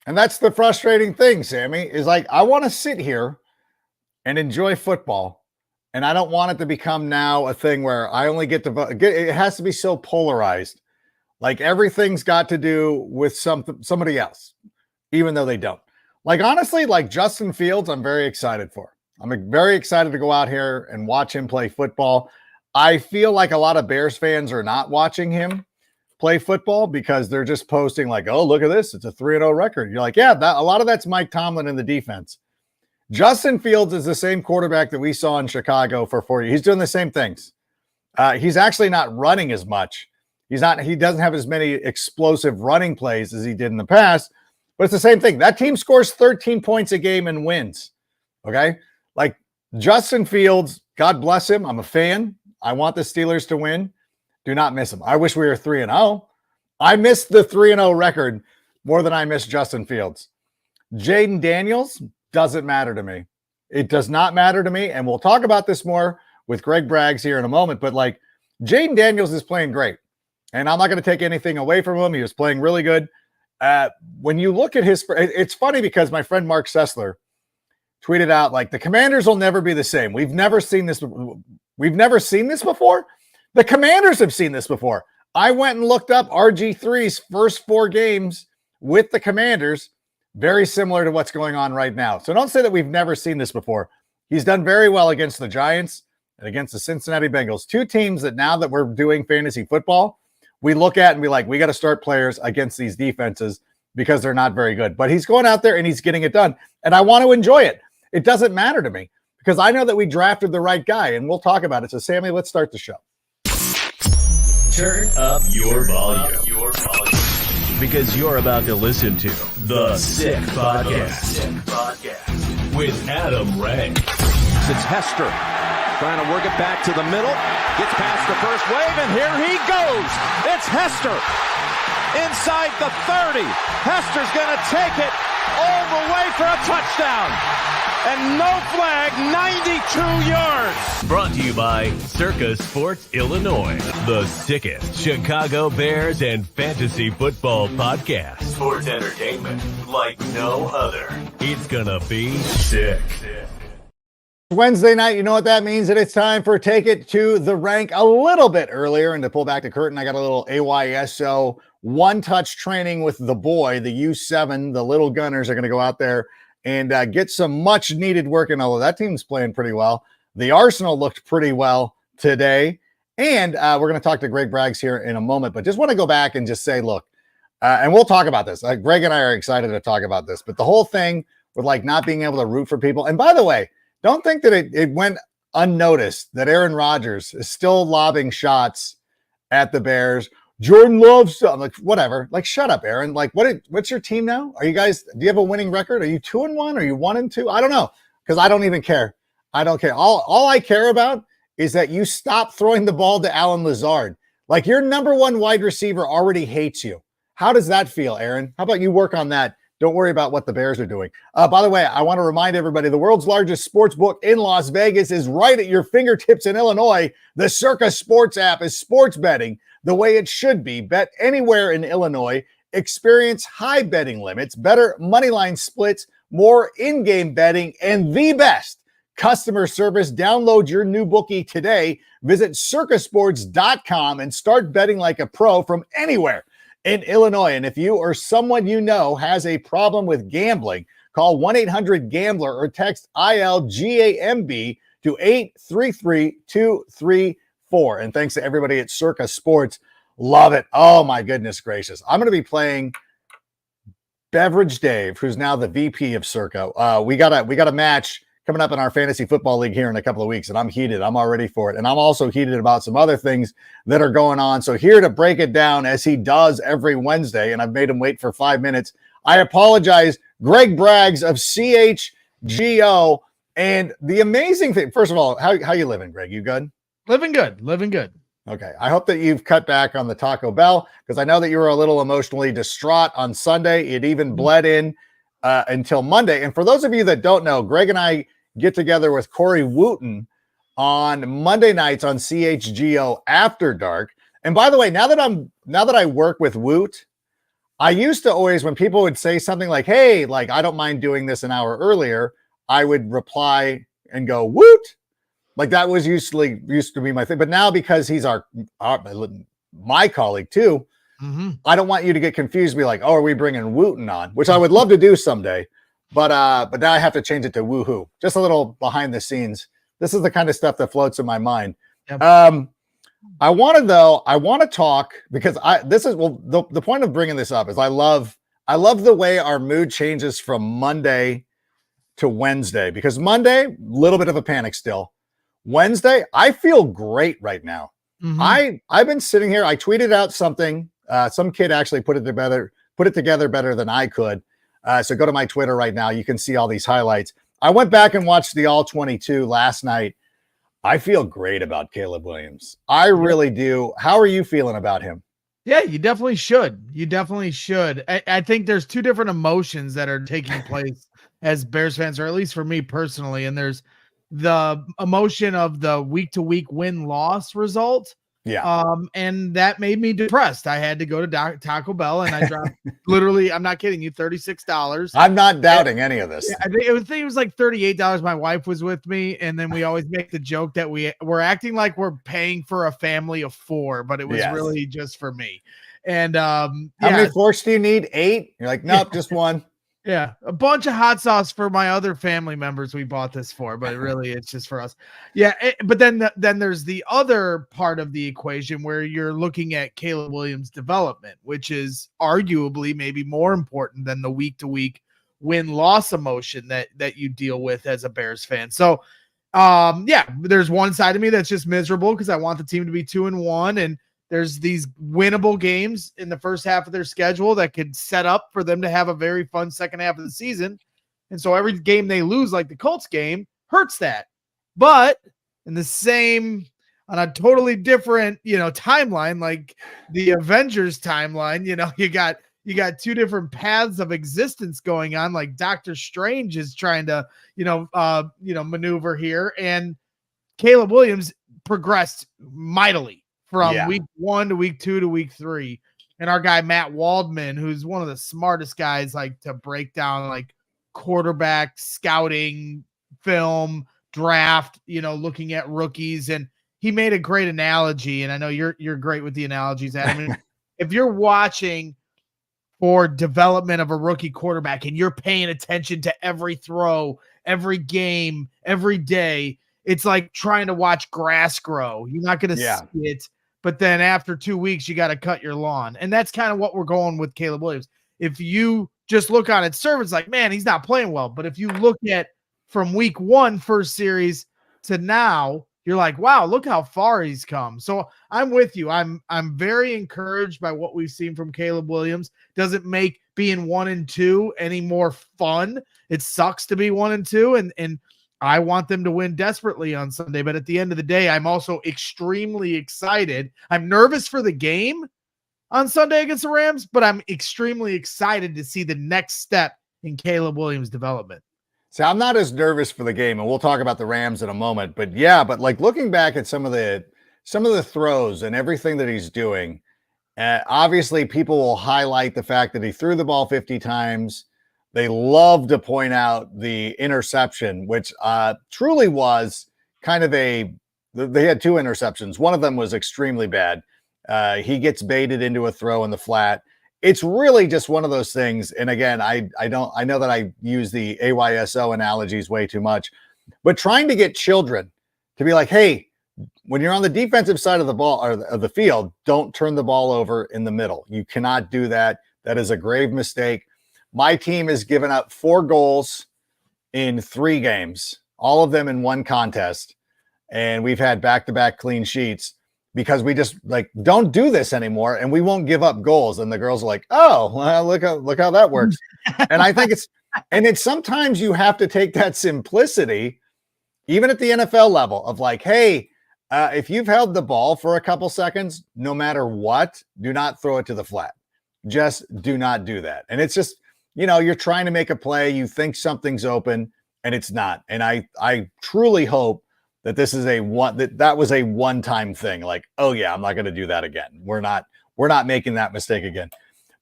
And that's the frustrating thing, Sammy, is like, I want to sit here and enjoy football. And I don't want it to become now a thing where I only get to vote. It has to be so polarized. Like everything's got to do with somebody else, even though they don't. Like, honestly, like Justin Fields, I'm very excited for. I'm very excited to go out here and watch him play football. I feel like a lot of Bears fans are not watching him play football because they're just posting like, oh, look at this. It's a 3-0 record. You're like, yeah, a lot of that's Mike Tomlin in the defense. Justin Fields is the same quarterback that we saw in Chicago for 4 years. He's doing the same things. He's actually not running as much. He doesn't have as many explosive running plays as he did in the past, but it's the same thing. That team scores 13 points a game and wins. Okay. Like Justin Fields, God bless him. I'm a fan. I want the Steelers to win. Do not miss him. I wish we were 3-0. I missed the 3-0 record more than I missed Justin Fields. Jaden Daniels doesn't matter to me. It does not matter to me. And we'll talk about this more with Greg Braggs here in a moment. But like Jaden Daniels is playing great. And I'm not going to take anything away from him. He was playing really good. When you look at it's funny because my friend Mark Sessler tweeted out like the Commanders will never be the same. We've never seen this before. The Commanders have seen this before. I went and looked up RG3's first 4 games with the Commanders, very similar to what's going on right now. So don't say that we've never seen this before. He's done very well against the Giants and against the Cincinnati Bengals, 2 teams that now that we're doing fantasy football, we look at and be like, we got to start players against these defenses because they're not very good. But he's going out there and he's getting it done. And I want to enjoy it. It doesn't matter to me because I know that we drafted the right guy and we'll talk about it. So Sammy, let's start the show. Turn up your volume. Because you're about to listen to The Sick Podcast with Adam Ray. It's Hester trying to work it back to the middle. Gets past the first wave, and here he goes. It's Hester inside the 30. Hester's going to take it all the way for a touchdown. And no flag, 92 yards. Brought to you by Circa Sports Illinois, the sickest Chicago Bears and fantasy football podcast. Sports entertainment like no other. It's gonna be sick. Wednesday night, you know what that means? That it's time for Take It to the Rank a little bit earlier. And to pull back the curtain, I got a little AYSO one-touch training with the boy, the U7. The little gunners are going to go out there and get some much-needed work. And although that team's playing pretty well, the Arsenal looked pretty well today. And we're going to talk to Greg Braggs here in a moment. But just want to go back and just say, look, and we'll talk about this. Greg and I are excited to talk about this. But the whole thing with like not being able to root for people. And by the way, don't think that it went unnoticed that Aaron Rodgers is still lobbing shots at the Bears. Jordan Love's stuff. Like, whatever. Like, shut up, Aaron. Like, what's your team now? Are you guys, do you have a winning record? Are you 2-1? Are you 1-2? I don't know. Because I don't even care. I don't care. All I care about is that you stop throwing the ball to Alan Lazard. Like, your number 1 wide receiver already hates you. How does that feel, Aaron? How about you work on that? Don't worry about what the Bears are doing. By the way, I want to remind everybody, the world's largest sports book in Las Vegas is right at your fingertips in Illinois. The Circa Sports app is sports betting the way it should be. Bet anywhere in Illinois. Experience high betting limits, better moneyline splits, more in-game betting, and the best customer service. Download your new bookie today. Visit circasports.com and start betting like a pro from anywhere in Illinois. And if you or someone you know has a problem with gambling, call 1-800-GAMBLER or text ILGAMB to 833-234. And thanks to everybody at Circa Sports. Love it. Oh my goodness gracious. I'm going to be playing Beverage Dave, who's now the VP of Circa. We got a match coming up in our fantasy football league here in a couple of weeks, and I'm heated. I'm all ready for it. And I'm also heated about some other things that are going on. So here to break it down, as he does every Wednesday, and I've made him wait for 5 minutes, I apologize, Greg Braggs of CHGO. And the amazing thing, first of all, how you living, Greg? You good? Living good. Okay. I hope that you've cut back on the Taco Bell, because I know that you were a little emotionally distraught on Sunday. It even bled in until Monday. And for those of you that don't know, Greg and I get together with Corey Wooten on Monday nights on CHGO After Dark. And by the way, now that I work with Woot, I used to always, when people would say something like, hey, like, I don't mind doing this an hour earlier, I would reply and go, woot. Like that was used to be my thing. But now because he's my colleague too, I don't want you to get confused, be like, oh, are we bringing Wooten on? Which I would love to do someday. But now I have to change it to woohoo. Just a little behind the scenes. This is the kind of stuff that floats in my mind. Yep. I want to talk because the point of bringing this up is I love the way our mood changes from Monday to Wednesday, because Monday, a little bit of a panic still. Wednesday, I feel great right now. I've been sitting here. I tweeted out something. Some kid actually put it together better than I could. So go to my Twitter right now. You can see all these highlights. I went back and watched the All 22 last night. I feel great about Caleb Williams. I really do. How are you feeling about him? Yeah, you definitely should. I think there's two different emotions that are taking place as Bears fans, or at least for me personally. And there's the emotion of the week-to-week win-loss result. Yeah. And that made me depressed. I had to go to Taco Bell and I dropped literally, I'm not kidding you, $36. I'm not doubting any of this. I think it was like $38. My wife was with me. And then we always make the joke that we're acting like we're paying for a family of 4, but it was really just for me. And how many forks do you need? 8? You're like, nope, just 1. Yeah, a bunch of hot sauce for my other family members we bought this for, but really it's just for us. Yeah, but then there's the other part of the equation where you're looking at Caleb Williams' development, which is arguably maybe more important than the week-to-week win-loss emotion that you deal with as a Bears fan. So, there's one side of me that's just miserable because I want the team to be 2-1, and there's these winnable games in the first half of their schedule that could set up for them to have a very fun second half of the season. And so every game they lose, like the Colts game, hurts that. But in the same, on a totally different, timeline, like the Avengers timeline, you got two different paths of existence going on. Like Doctor Strange is trying to, maneuver here, and Caleb Williams progressed mightily from week 1 to week 2 to week 3. And our guy, Matt Waldman, who's one of the smartest guys, like to break down like quarterback scouting film draft, looking at rookies. And he made a great analogy. And I know you're great with the analogies, Adam. If you're watching for development of a rookie quarterback and you're paying attention to every throw, every game, every day, it's like trying to watch grass grow. You're not going to see it. But then after 2 weeks, you got to cut your lawn. And that's kind of what we're going with Caleb Williams. If you just look on its surface, like, man, he's not playing well. But if you look at from week 1 first series to now, you're like, wow, look how far he's come. So I'm with you. I'm very encouraged by what we've seen from Caleb Williams. Doesn't make being 1-2 any more fun. It sucks to be 1-2. And I want them to win desperately on Sunday, but at the end of the day, I'm also extremely excited. I'm nervous for the game on Sunday against the Rams, but I'm extremely excited to see the next step in Caleb Williams' development. See, I'm not as nervous for the game, and we'll talk about the Rams in a moment, but like looking back at some of the throws and everything that he's doing, obviously people will highlight the fact that he threw the ball 50 times. They love to point out the interception, which truly was kind of they had 2 interceptions. One of them was extremely bad. He gets baited into a throw in the flat. It's really just one of those things. And again, I know that I use the AYSO analogies way too much, but trying to get children to be like, hey, when you're on the defensive side of the ball or of the field, don't turn the ball over in the middle. You cannot do that. That is a grave mistake. My team has given up 4 goals in 3 games, all of them in 1 contest. And we've had back-to-back clean sheets because we just don't do this anymore. And we won't give up goals. And the girls are like, oh, well, look how that works. And I think it's sometimes you have to take that simplicity, even at the NFL level, of like, hey, if you've held the ball for a couple seconds, no matter what, do not throw it to the flat. Just do not do that. And it's just, you're trying to make a play. You think something's open and it's not. And I truly hope that this is that was a one-time thing. Like, oh yeah, I'm not going to do that again. We're not making that mistake again.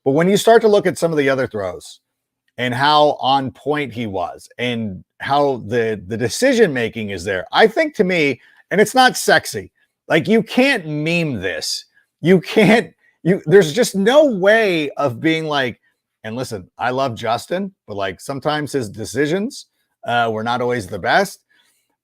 But when you start to look at some of the other throws and how on point he was and how the decision making is there, I think to me, and it's not sexy, like you can't meme this. There's just no way of being like, and listen, I love Justin, but like sometimes his decisions were not always the best.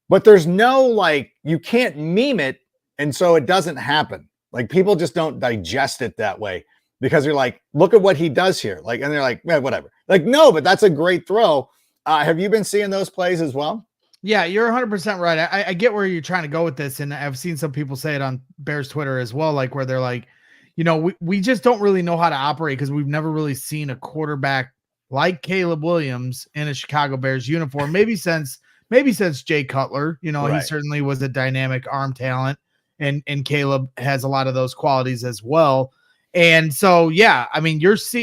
But there's no like, you can't meme it, and so it doesn't happen. Like people just don't digest it that way because you're like, look at what he does here. Like, and they're like, yeah, whatever. Like, no, but that's a great throw. Have you been seeing those plays as well? Yeah, you're 100% right. I get where you're trying to go with this, and I've seen some people say it on Bears Twitter as well, like where they're like, we just don't really know how to operate because we've never really seen a quarterback like Caleb Williams in a Chicago Bears uniform, maybe since Jay Cutler. Right. He certainly was a dynamic arm talent, and Caleb has a lot of those qualities as well. And so, yeah, I mean,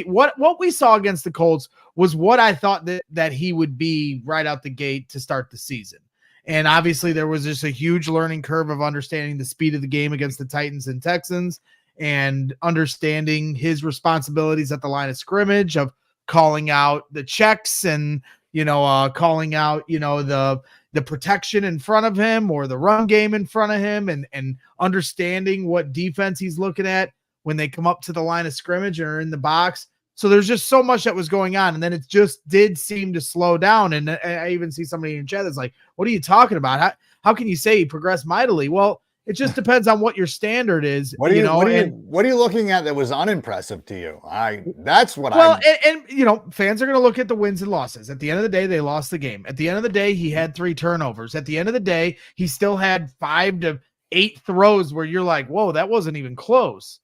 what we saw against the Colts was what I thought that he would be right out the gate to start the season. And obviously there was just a huge learning curve of understanding the speed of the game against the Titans and Texans and understanding his responsibilities at the line of scrimmage of calling out the checks and, calling out, the protection in front of him or the run game in front of him and understanding what defense he's looking at when they come up to the line of scrimmage or in the box. So there's just so much that was going on. And then it just did seem to slow down. And I even see somebody in chat that's like, what are you talking about? How can you say he progressed mightily? Well, it just depends on what your standard is. What are you looking at that was unimpressive to you? Fans are going to look at the wins and losses. At the end of the day, they lost the game. At the end of the day, he had 3 turnovers. At the end of the day, he still had 5 to 8 throws where you're like, whoa, that wasn't even close.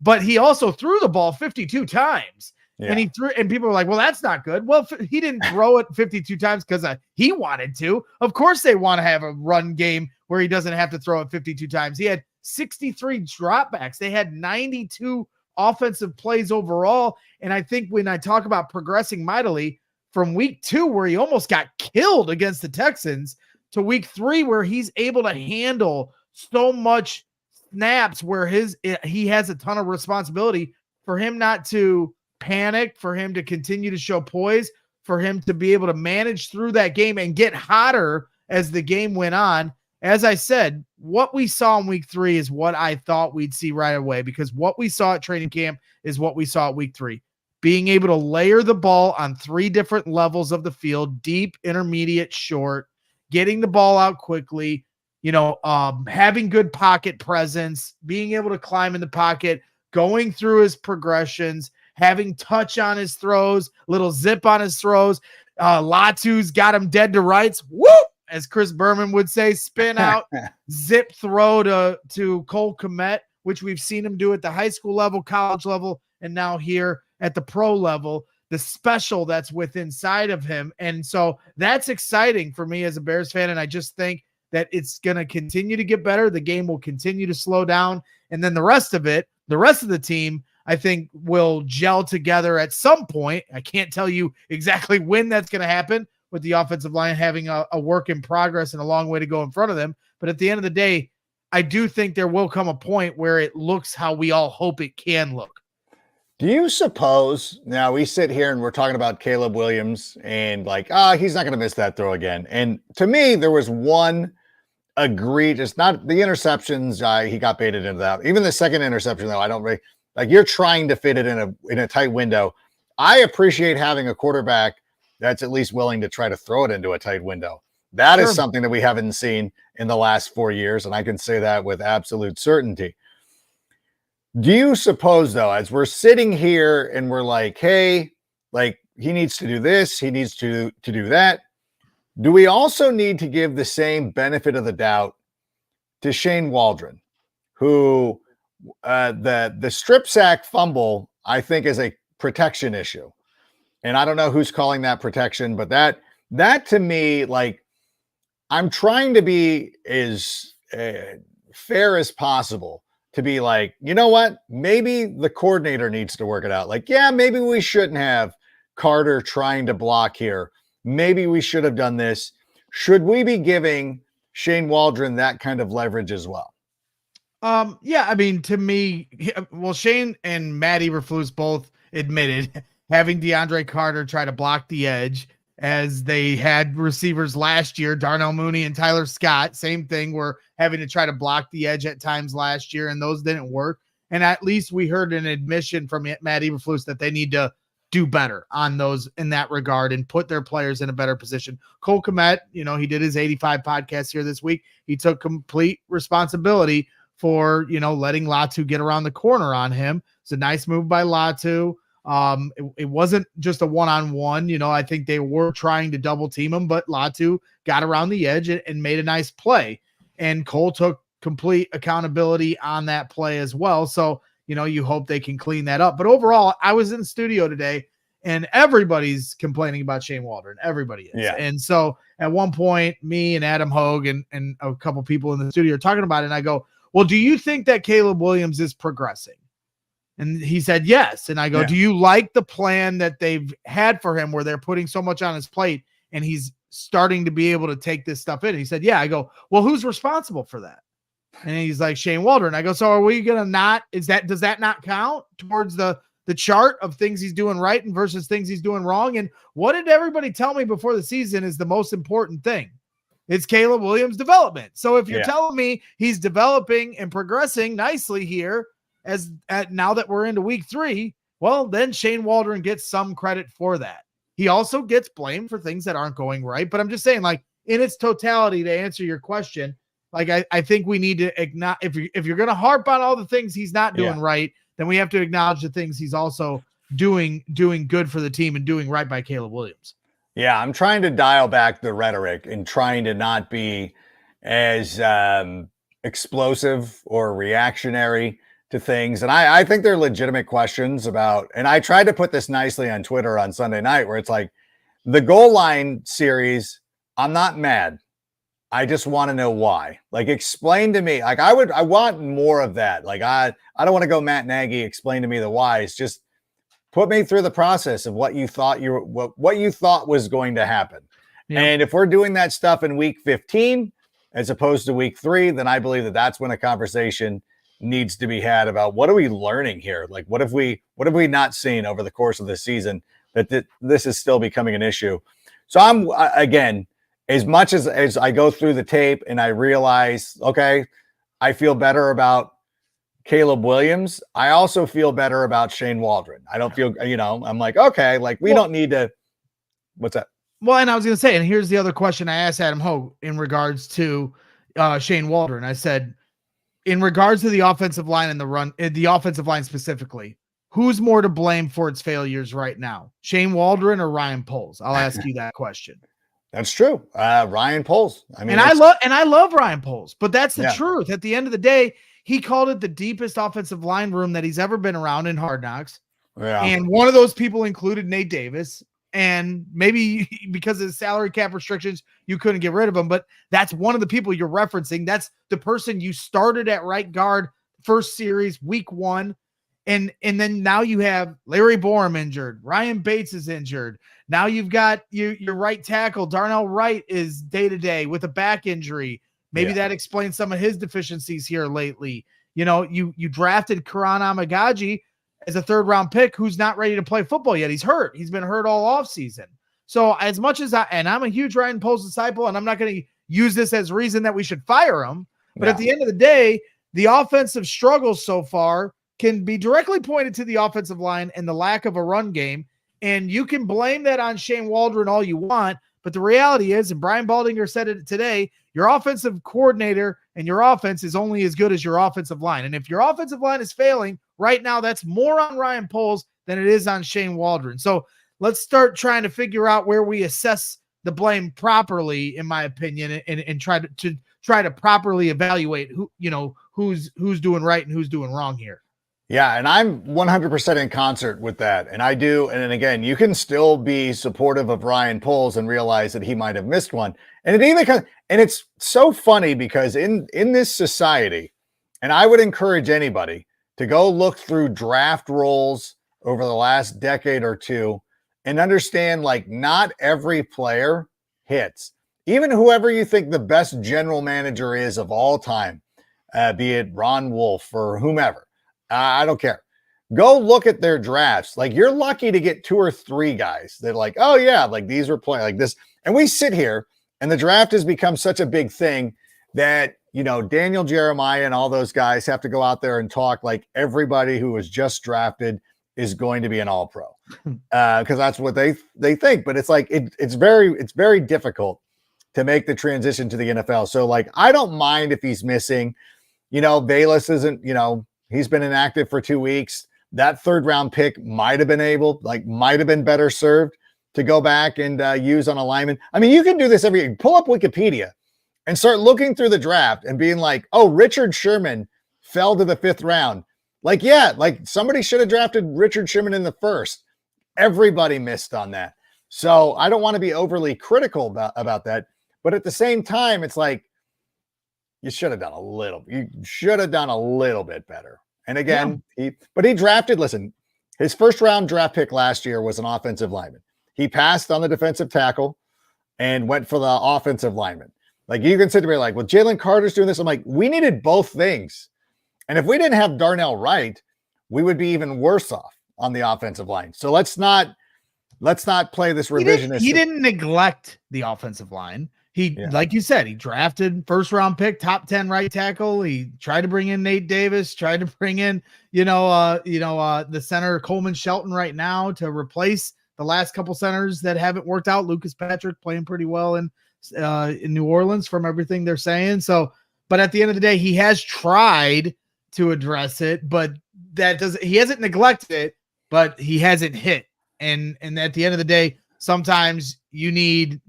But he also threw the ball 52 times. Yeah. And people were like, well, that's not good. Well, he didn't throw it 52 times because he wanted to. Of course they want to have a run game where he doesn't have to throw it 52 times. He had 63 dropbacks. They had 92 offensive plays overall. And I think when I talk about progressing mightily from week 2, where he almost got killed against the Texans, to week 3, where he's able to handle so much snaps where he has a ton of responsibility, for him not to panic, for him to continue to show poise, for him to be able to manage through that game and get hotter as the game went on. As I said, what we saw in week 3 is what I thought we'd see right away, because what we saw at training camp is what we saw at week 3. Being able to layer the ball on 3 different levels of the field, deep, intermediate, short, getting the ball out quickly, having good pocket presence, being able to climb in the pocket, going through his progressions, having touch on his throws, little zip on his throws. Latu's got him dead to rights. Whoop! As Chris Berman would say, spin out, zip throw to Cole Kmet, which we've seen him do at the high school level, college level, and now here at the pro level. The special that's inside of him. And so that's exciting for me as a Bears fan. And I just think that it's going to continue to get better. The game will continue to slow down. And then the rest of the team, I think, will gel together at some point. I can't tell you exactly when that's going to happen, with the offensive line having a work in progress and a long way to go in front of them. But at the end of the day, I do think there will come a point where it looks how we all hope it can look. Do you suppose, now we sit here and we're talking about Caleb Williams and like, he's not going to miss that throw again. And to me, there was one egregious, not the interceptions. He got baited into that. Even the second interception, though, I don't really like. You're trying to fit it in a tight window. I appreciate having a quarterback that's at least willing to try to throw it into a tight window. That is something that we haven't seen in the last 4 years, and I can say that with absolute certainty. Do you suppose, though, as we're sitting here and we're like, hey, like he needs to do this, he needs to do that, do we also need to give the same benefit of the doubt to Shane Waldron, who the strip sack fumble, I think, is a protection issue. And I don't know who's calling that protection, but that to me, like, I'm trying to be as fair as possible to be like, you know what? Maybe the coordinator needs to work it out. Like, yeah, maybe we shouldn't have Carter trying to block here. Maybe we should have done this. Should we be giving Shane Waldron that kind of leverage as well? Yeah, I mean, to me, well, Shane and Matt Eberflus both admitted, having DeAndre Carter try to block the edge as they had receivers last year, Darnell Mooney and Tyler Scott, same thing. Were having to try to block the edge at times last year, and those didn't work. And at least we heard an admission from Matt Eberflus that they need to do better on those in that regard and put their players in a better position. Cole Kmet, he did his 85 podcast here this week. He took complete responsibility for, letting Latu get around the corner on him. It's a nice move by Latu. It wasn't just a one-on-one. I think they were trying to double team him, but Latu got around the edge and made a nice play. And Cole took complete accountability on that play as well. So, you hope they can clean that up. But overall, I was in the studio today and everybody's complaining about Shane Waldron. Everybody is. Yeah. And so at one point, me and Adam Hogue and a couple people in the studio are talking about it. And I go, well, do you think that Caleb Williams is progressing? And he said, yes. And I go, do you like the plan that they've had for him where they're putting so much on his plate and he's starting to be able to take this stuff in? And he said, yeah. I go, well, who's responsible for that? And he's like, Shane Waldron. I go, so are we going to does that not count towards the chart of things he's doing right and versus things he's doing wrong? And what did everybody tell me before the season is the most important thing? It's Caleb Williams' development. So if you're telling me he's developing and progressing nicely here now that we're into week 3, well, then Shane Waldron gets some credit for that. He also gets blamed for things that aren't going right. But I'm just saying, like, in its totality, to answer your question, like, I think we need to acknowledge, if you're going to harp on all the things he's not doing right, then we have to acknowledge the things he's also doing good for the team and doing right by Caleb Williams. Yeah, I'm trying to dial back the rhetoric and trying to not be as explosive or reactionary to things. And I think they're legitimate questions about, and I tried to put this nicely on Twitter on Sunday night, where it's like the goal line series, I'm not mad. I just want to know why. Like, explain to me. Like, I want more of that. Like, I don't want to go Matt Nagy, explain to me the whys. Just put me through the process of what you thought what you thought was going to happen. Yeah. And if we're doing that stuff in week 15 as opposed to week 3, then I believe that's when a conversation needs to be had about what are we learning here? Like, what have we not seen over the course of the season that this is still becoming an issue? So I'm again, as much as I go through the tape and I realize, okay, I feel better about Caleb Williams, I also feel better about Shane Waldron. I don't feel, I'm like, okay, like we don't need to, what's that? Well, and I was going to say, and here's the other question I asked Adam Hogue in regards to Shane Waldron. I said, in regards to the offensive line and the offensive line specifically, who's more to blame for its failures right now? Shane Waldron or Ryan Poles? I'll ask you that question. That's true. Ryan Poles. I mean, I love Ryan Poles, but that's the truth. At the end of the day, he called it the deepest offensive line room that he's ever been around in Hard Knocks. Yeah. And one of those people included Nate Davis. And maybe because of the salary cap restrictions, you couldn't get rid of him. But that's one of the people you're referencing. That's the person you started at right guard first series, week 1. And then now you have Larry Borum injured. Ryan Bates is injured. Now you've got your right tackle. Darnell Wright is day-to-day with a back injury. Maybe that explains some of his deficiencies here lately. You drafted Karan Amagaji as a 3rd-round pick who's not ready to play football yet. He's hurt. He's been hurt all offseason. So as much as I'm a huge Ryan Poles disciple, and I'm not going to use this as reason that we should fire him. But at the end of the day, the offensive struggles so far can be directly pointed to the offensive line and the lack of a run game. And you can blame that on Shane Waldron all you want, but the reality is, and Brian Baldinger said it today, your offensive coordinator and your offense is only as good as your offensive line. And if your offensive line is failing right now, that's more on Ryan Poles than it is on Shane Waldron. So let's start trying to figure out where we assess the blame properly, in my opinion, and try to properly evaluate who's doing right and who's doing wrong here. Yeah, and I'm 100% in concert with that. And I do. And then again, you can still be supportive of Ryan Poles and realize that he might have missed one. And it's so funny because in this society, and I would encourage anybody to go look through draft rolls over the last decade or two and understand, like, not every player hits. Even whoever you think the best general manager is of all time, be it Ron Wolf or whomever, I don't care. go look at their drafts. Like, you're lucky to get 2 or 3 guys that like, oh yeah, like these were playing like this. And we sit here and the draft has become such a big thing that, Daniel Jeremiah and all those guys have to go out there and talk like everybody who was just drafted is going to be an all-pro. Because that's what they think. But it's like, it's very difficult to make the transition to the NFL. So like, I don't mind if he's missing, Bayless isn't, he's been inactive for 2 weeks. That 3rd round pick might have been better served to go back and use on a lineman. I mean, you can do this pull up Wikipedia and start looking through the draft and being like, oh, Richard Sherman fell to the 5th round. Like, yeah, like somebody should have drafted Richard Sherman in the 1st. Everybody missed on that. So I don't want to be overly critical about that. But at the same time, it's like, you should have done a little bit better. And again, he drafted, listen, his 1st round draft pick last year was an offensive lineman. He passed on the defensive tackle and went for the offensive lineman. Like, you can sit there and be like, well, Jalen Carter's doing this. I'm like, we needed both things. And if we didn't have Darnell Wright, we would be even worse off on the offensive line. So let's not play this revisionist. He didn't neglect the offensive line. Like you said, he drafted 1st round pick, top 10 right tackle. He tried to bring in Nate Davis, tried to bring in, the center Coleman Shelton right now to replace the last couple centers that haven't worked out. Lucas Patrick playing pretty well in New Orleans from everything they're saying. So, but at the end of the day, he has tried to address it, but he hasn't neglected it, but he hasn't hit. And at the end of the day, sometimes you need,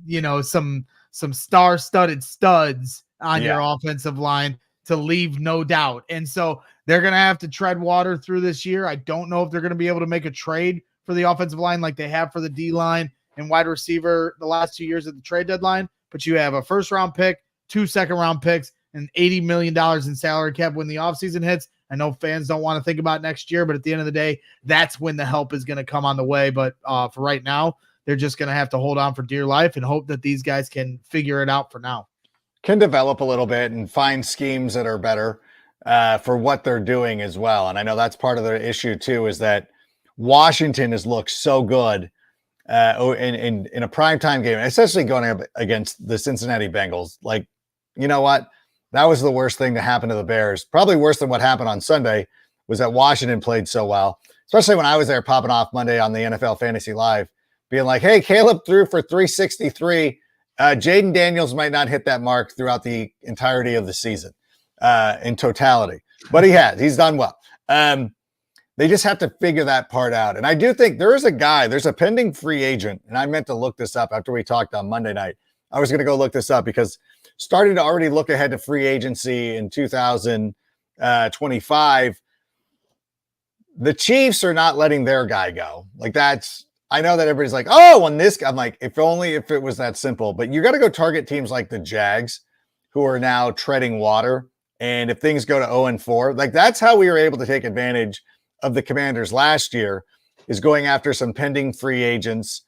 some star-studded studs on your offensive line to leave no doubt. And so they're going to have to tread water through this year. I don't know if they're going to be able to make a trade for the offensive line like they have for the D-line and wide receiver the last 2 years at the trade deadline. But you have a 1st round pick, 2 2nd round picks, and $80 million in salary cap when the offseason hits. I know fans don't want to think about next year, but at the end of the day, that's when the help is going to come on the way. But for right now, they're just going to have to hold on for dear life and hope that these guys can figure it out for now. Can develop a little bit and find schemes that are better for what they're doing as well. And I know that's part of the issue too, is that Washington has looked so good in a primetime game, especially going up against the Cincinnati Bengals. Like, you know what? That was the worst thing to happen to the Bears. Probably worse than what happened on Sunday was that Washington played so well, especially when I was there popping off Monday on the NFL Fantasy Live, being like, hey, Caleb threw for 363. Jaden Daniels might not hit that mark throughout the entirety of the season in totality, but he has. He's done well. They just have to figure that part out. And I do think there's a pending free agent, and I meant to look this up after we talked on Monday night. I was going to go look this up because starting to already look ahead to free agency in 2025, the Chiefs are not letting their guy go. Like, I know that everybody's like, oh, on this guy, I'm like, if it was that simple, but you got to go target teams like the Jags, who are now treading water. And if things go to 0-4, like, that's how we were able to take advantage of the Commanders last year, is going after some pending free agents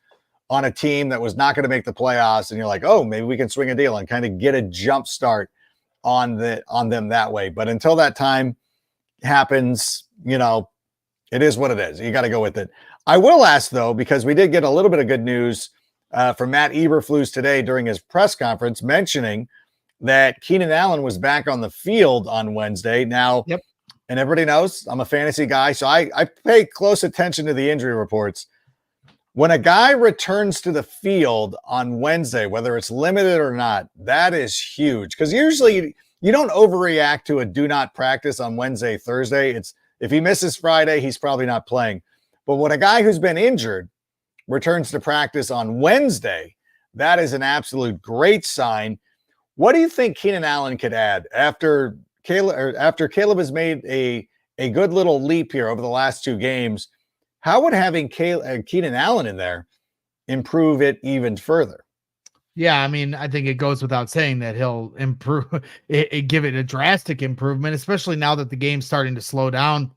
on a team that was not going to make the playoffs. And you're like, oh, maybe we can swing a deal and kind of get a jump start on them that way. But until that time happens, it is what it is. You got to go with it. I will ask, though, because we did get a little bit of good news from Matt Eberflus today during his press conference, mentioning that Keenan Allen was back on the field on Wednesday. Now, yep. And everybody knows I'm a fantasy guy, so I pay close attention to the injury reports. When a guy returns to the field on Wednesday, whether it's limited or not, that is huge. Because usually you don't overreact to a do not practice on Wednesday, Thursday. It's if he misses Friday, he's probably not playing. But when a guy who's been injured returns to practice on Wednesday, that is an absolute great sign. What do you think Keenan Allen could add after Caleb has made a good little leap here over the last 2 games? How would having Keenan Allen in there improve it even further? Yeah, I mean, I think it goes without saying that he'll improve give it a drastic improvement, especially now that the game's starting to slow down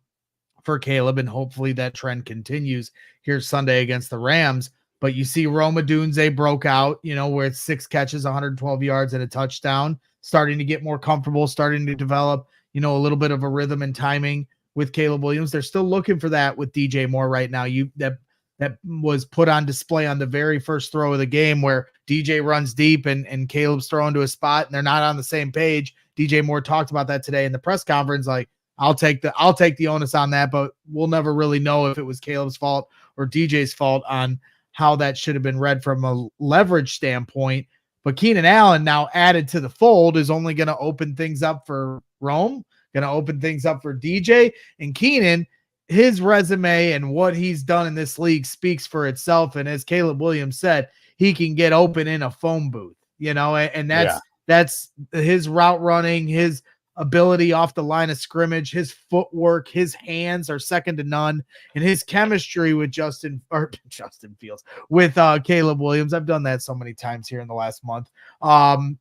for Caleb, and hopefully that trend continues here Sunday against the Rams. But you see Roma Dunze broke out, with 6 catches, 112 yards and a touchdown, starting to get more comfortable, starting to develop, a little bit of a rhythm and timing with Caleb Williams. They're still looking for that with DJ Moore right now. That was put on display on the very first throw of the game where DJ runs deep and Caleb's throwing to a spot and they're not on the same page. DJ Moore talked about that today in the press conference. Like, I'll take the onus on that, but we'll never really know if it was Caleb's fault or DJ's fault on how that should have been read from a leverage standpoint. But Keenan Allen now added to the fold is only going to open things up for Rome, going to open things up for DJ. And Keenan, his resume and what he's done in this league speaks for itself. And as Caleb Williams said, he can get open in a phone booth, and that's his route running, his ability off the line of scrimmage, his footwork, his hands are second to none, and his chemistry with Justin Fields with Caleb Williams. I've done that so many times here in the last month. No,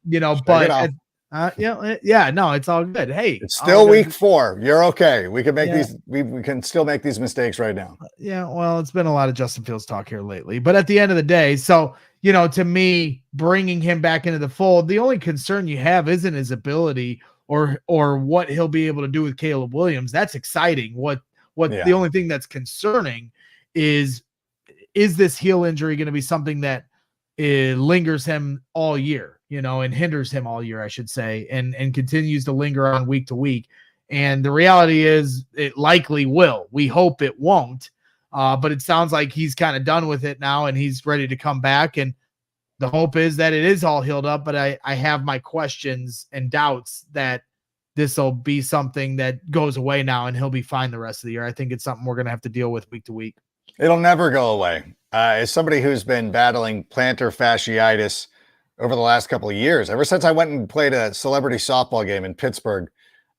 it's all good. Hey, it's still week 4. You're okay. We can make these. We can still make these mistakes right now. Yeah. Well, it's been a lot of Justin Fields talk here lately, but at the end of the day, so, to me, bringing him back into the fold, the only concern you have isn't his ability or what he'll be able to do with Caleb Williams. That's exciting. The only thing that's concerning is this heel injury going to be something that lingers him all year? And hinders him all year, I should say, and continues to linger on week to week. And the reality is it likely will. We hope it won't, but it sounds like he's kind of done with it now and he's ready to come back. And the hope is that it is all healed up, but I have my questions and doubts that this will be something that goes away now and he'll be fine the rest of the year. I think it's something we're going to have to deal with week to week. It'll never go away. As somebody who's been battling plantar fasciitis over the last couple of years, ever since I went and played a celebrity softball game in Pittsburgh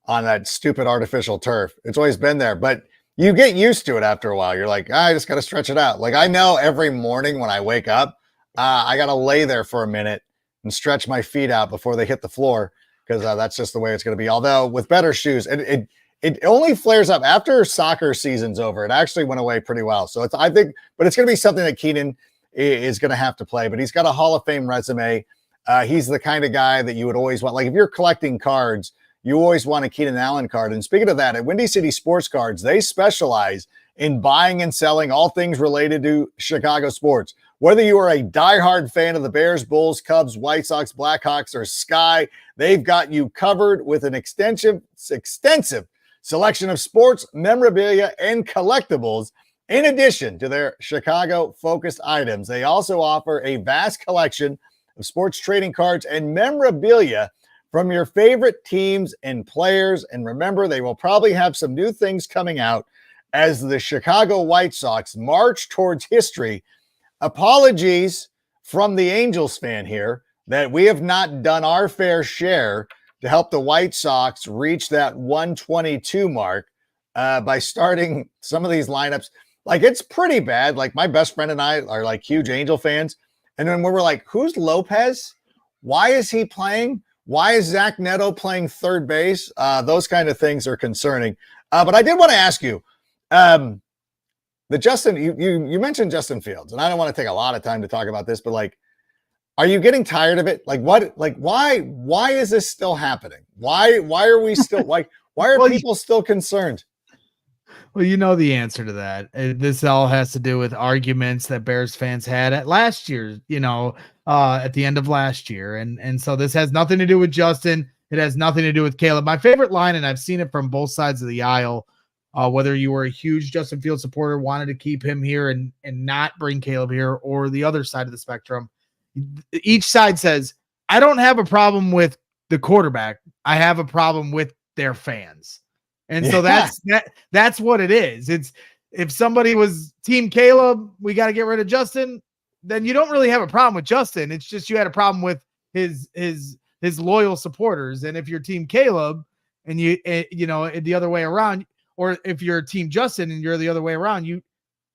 on that stupid artificial turf, it's always been there, but you get used to it after a while. You're like, I just got to stretch it out. Like, I know every morning when I wake up, I got to lay there for a minute and stretch my feet out before they hit the floor, because that's just the way it's going to be. Although with better shoes, it only flares up after soccer season's over. It actually went away pretty well. So it's going to be something that Keenan is going to have to play, but he's got a Hall of Fame resume. He's the kind of guy that you would always want. Like, if you're collecting cards, you always want a Keenan Allen card. And speaking of that, at Windy City Sports Cards, they specialize in buying and selling all things related to Chicago sports. Whether you are a diehard fan of the Bears, Bulls, Cubs, White Sox, Blackhawks, or Sky, they've got you covered with an extensive selection of sports, memorabilia, and collectibles. In addition to their Chicago-focused items, they also offer a vast collection of sports trading cards and memorabilia from your favorite teams and players. And remember, they will probably have some new things coming out as the Chicago White Sox march towards history. Apologies from the Angels fan here that we have not done our fair share to help the White Sox reach that 122 mark by starting some of these lineups. Like, it's pretty bad. Like, my best friend and I are like huge Angel fans. And then we were like, who's Lopez? Why is he playing? Why is Zach Neto playing third base? Those kind of things are concerning. But I did want to ask you, you mentioned Justin Fields, and I don't want to take a lot of time to talk about this, but like, are you getting tired of it? Like, why is this still happening? Why are we still why are people still concerned? Well, you know the answer to that. This all has to do with arguments that Bears fans had at last year, at the end of last year. And so this has nothing to do with Justin. It has nothing to do with Caleb. My favorite line, and I've seen it from both sides of the aisle, whether you were a huge Justin Fields supporter, wanted to keep him here and not bring Caleb here, or the other side of the spectrum. Each side says, I don't have a problem with the quarterback. I have a problem with their fans. And so that's what it is. It's, if somebody was team Caleb, we got to get rid of Justin, then you don't really have a problem with Justin. It's just you had a problem with his loyal supporters. And if you're team Caleb and the other way around, or if you're team Justin and you're the other way around, you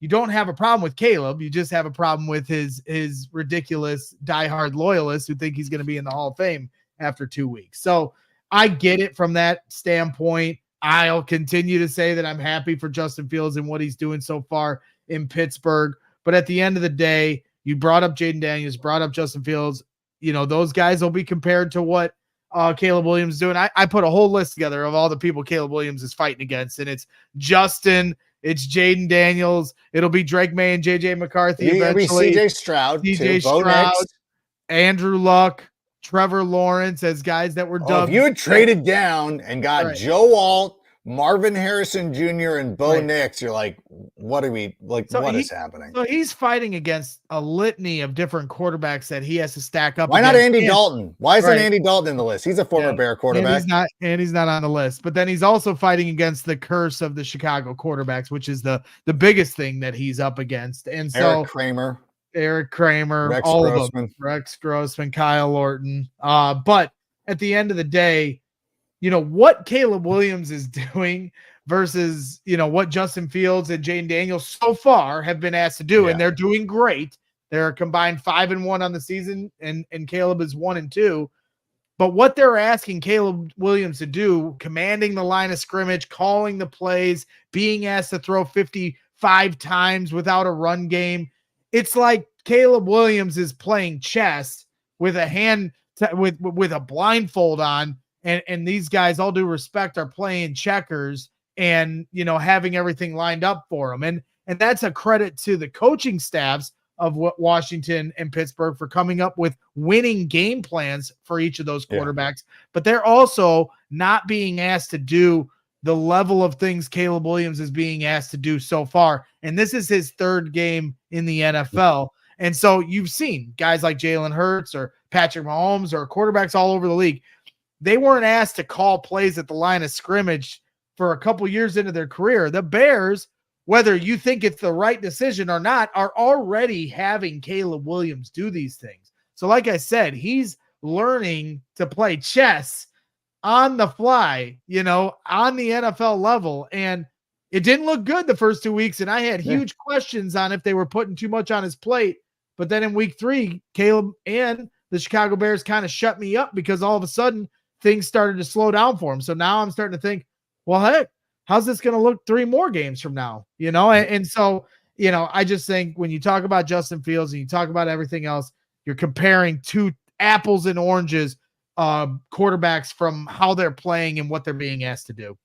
don't have a problem with Caleb. You just have a problem with his ridiculous diehard loyalists who think he's going to be in the Hall of Fame after 2 weeks. So I get it from that standpoint. I'll continue to say that I'm happy for Justin Fields and what he's doing so far in Pittsburgh. But at the end of the day, you brought up Jaden Daniels, brought up Justin Fields. Those guys will be compared to what Caleb Williams is doing. I put a whole list together of all the people Caleb Williams is fighting against, and it's Justin, it's Jaden Daniels, it'll be Drake May and JJ McCarthy eventually. CJ Stroud, CJ Stroud, Andrew Luck, Trevor Lawrence as guys that were dubbed. If you had traded down and got Joe Alt, Marvin Harrison Jr. and Bo Nix, you're like, what are we like? So what is happening? So he's fighting against a litany of different quarterbacks that he has to stack up. Why not Andy Dalton? Why isn't Andy Dalton in the list? He's a former Bear quarterback. And he's not on the list. But then he's also fighting against the curse of the Chicago quarterbacks, which is the biggest thing that he's up against. And so Eric Kramer, Rex all Grossman. of them, Rex Grossman, Kyle Lorton. But at the end of the day, what Caleb Williams is doing versus, what Justin Fields and Jaden Daniels so far have been asked to do, and they're doing great. They're combined 5-1 on the season, and Caleb is 1-2. But what they're asking Caleb Williams to do, commanding the line of scrimmage, calling the plays, being asked to throw 55 times without a run game, it's like Caleb Williams is playing chess with a with a blindfold on. And these guys, all due respect, are playing checkers and, having everything lined up for them. And that's a credit to the coaching staffs of Washington and Pittsburgh for coming up with winning game plans for each of those quarterbacks. But they're also not being asked to do the level of things Caleb Williams is being asked to do so far. And this is his third game in the NFL. And so you've seen guys like Jalen Hurts or Patrick Mahomes or quarterbacks all over the league. They weren't asked to call plays at the line of scrimmage for a couple years into their career. The Bears, whether you think it's the right decision or not, are already having Caleb Williams do these things. So like I said, he's learning to play chess on the fly, on the NFL level. And it didn't look good the first 2 weeks. And I had huge questions on if they were putting too much on his plate. But then in week 3, Caleb and the Chicago Bears kind of shut me up because all of a sudden things started to slow down for him. So now I'm starting to think, well, heck, how's this going to look 3 more games from now? And so, I just think when you talk about Justin Fields and you talk about everything else, you're comparing 2 apples and oranges quarterbacks from how they're playing and what they're being asked to do.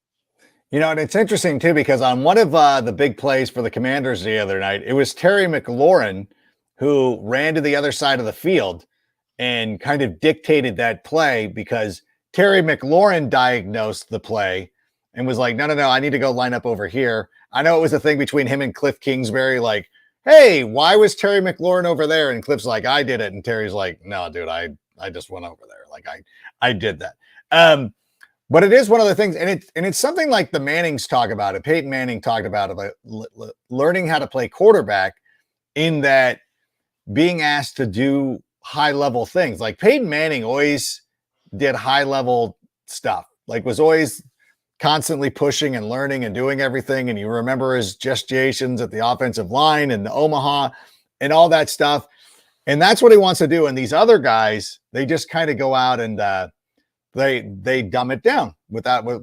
And it's interesting too, because on one of the big plays for the Commanders the other night, it was Terry McLaurin who ran to the other side of the field and kind of dictated that play, because Terry McLaurin diagnosed the play and was like, no, I need to go line up over here. I know it was a thing between him and Cliff Kingsbury, like, hey, why was Terry McLaurin over there? And Cliff's like, I did it. And Terry's like, no, dude, I just went over there. Like I did that. But it is one of the things, and it's something like the Mannings talk about it. Peyton Manning talked about learning how to play quarterback, in that being asked to do high level things. Like Peyton Manning always did high level stuff, like was always constantly pushing and learning and doing everything. And you remember his gestations at the offensive line and the Omaha and all that stuff. And that's what he wants to do. And these other guys, they just kind of go out and they dumb it down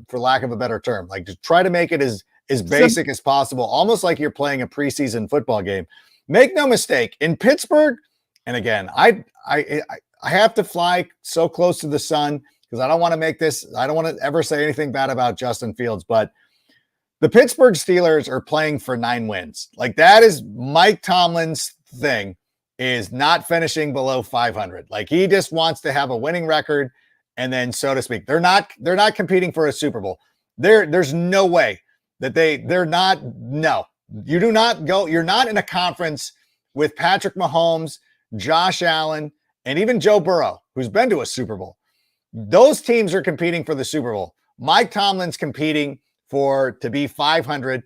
for lack of a better term, like to try to make it as basic as possible, almost like you're playing a preseason football game. Make no mistake, in Pittsburgh, and again, I have to fly so close to the sun because I don't want to ever say anything bad about Justin Fields, but the Pittsburgh Steelers are playing for 9 wins. Like, that is Mike Tomlin's thing, is not finishing below 500. Like, he just wants to have a winning record. And then, so to speak, they're not competing for a Super Bowl. There's no way that they're not. No, you do not go. You're not in a conference with Patrick Mahomes, Josh Allen, and even Joe Burrow, who's been to a Super Bowl. Those teams are competing for the Super Bowl. Mike Tomlin's competing to be 500.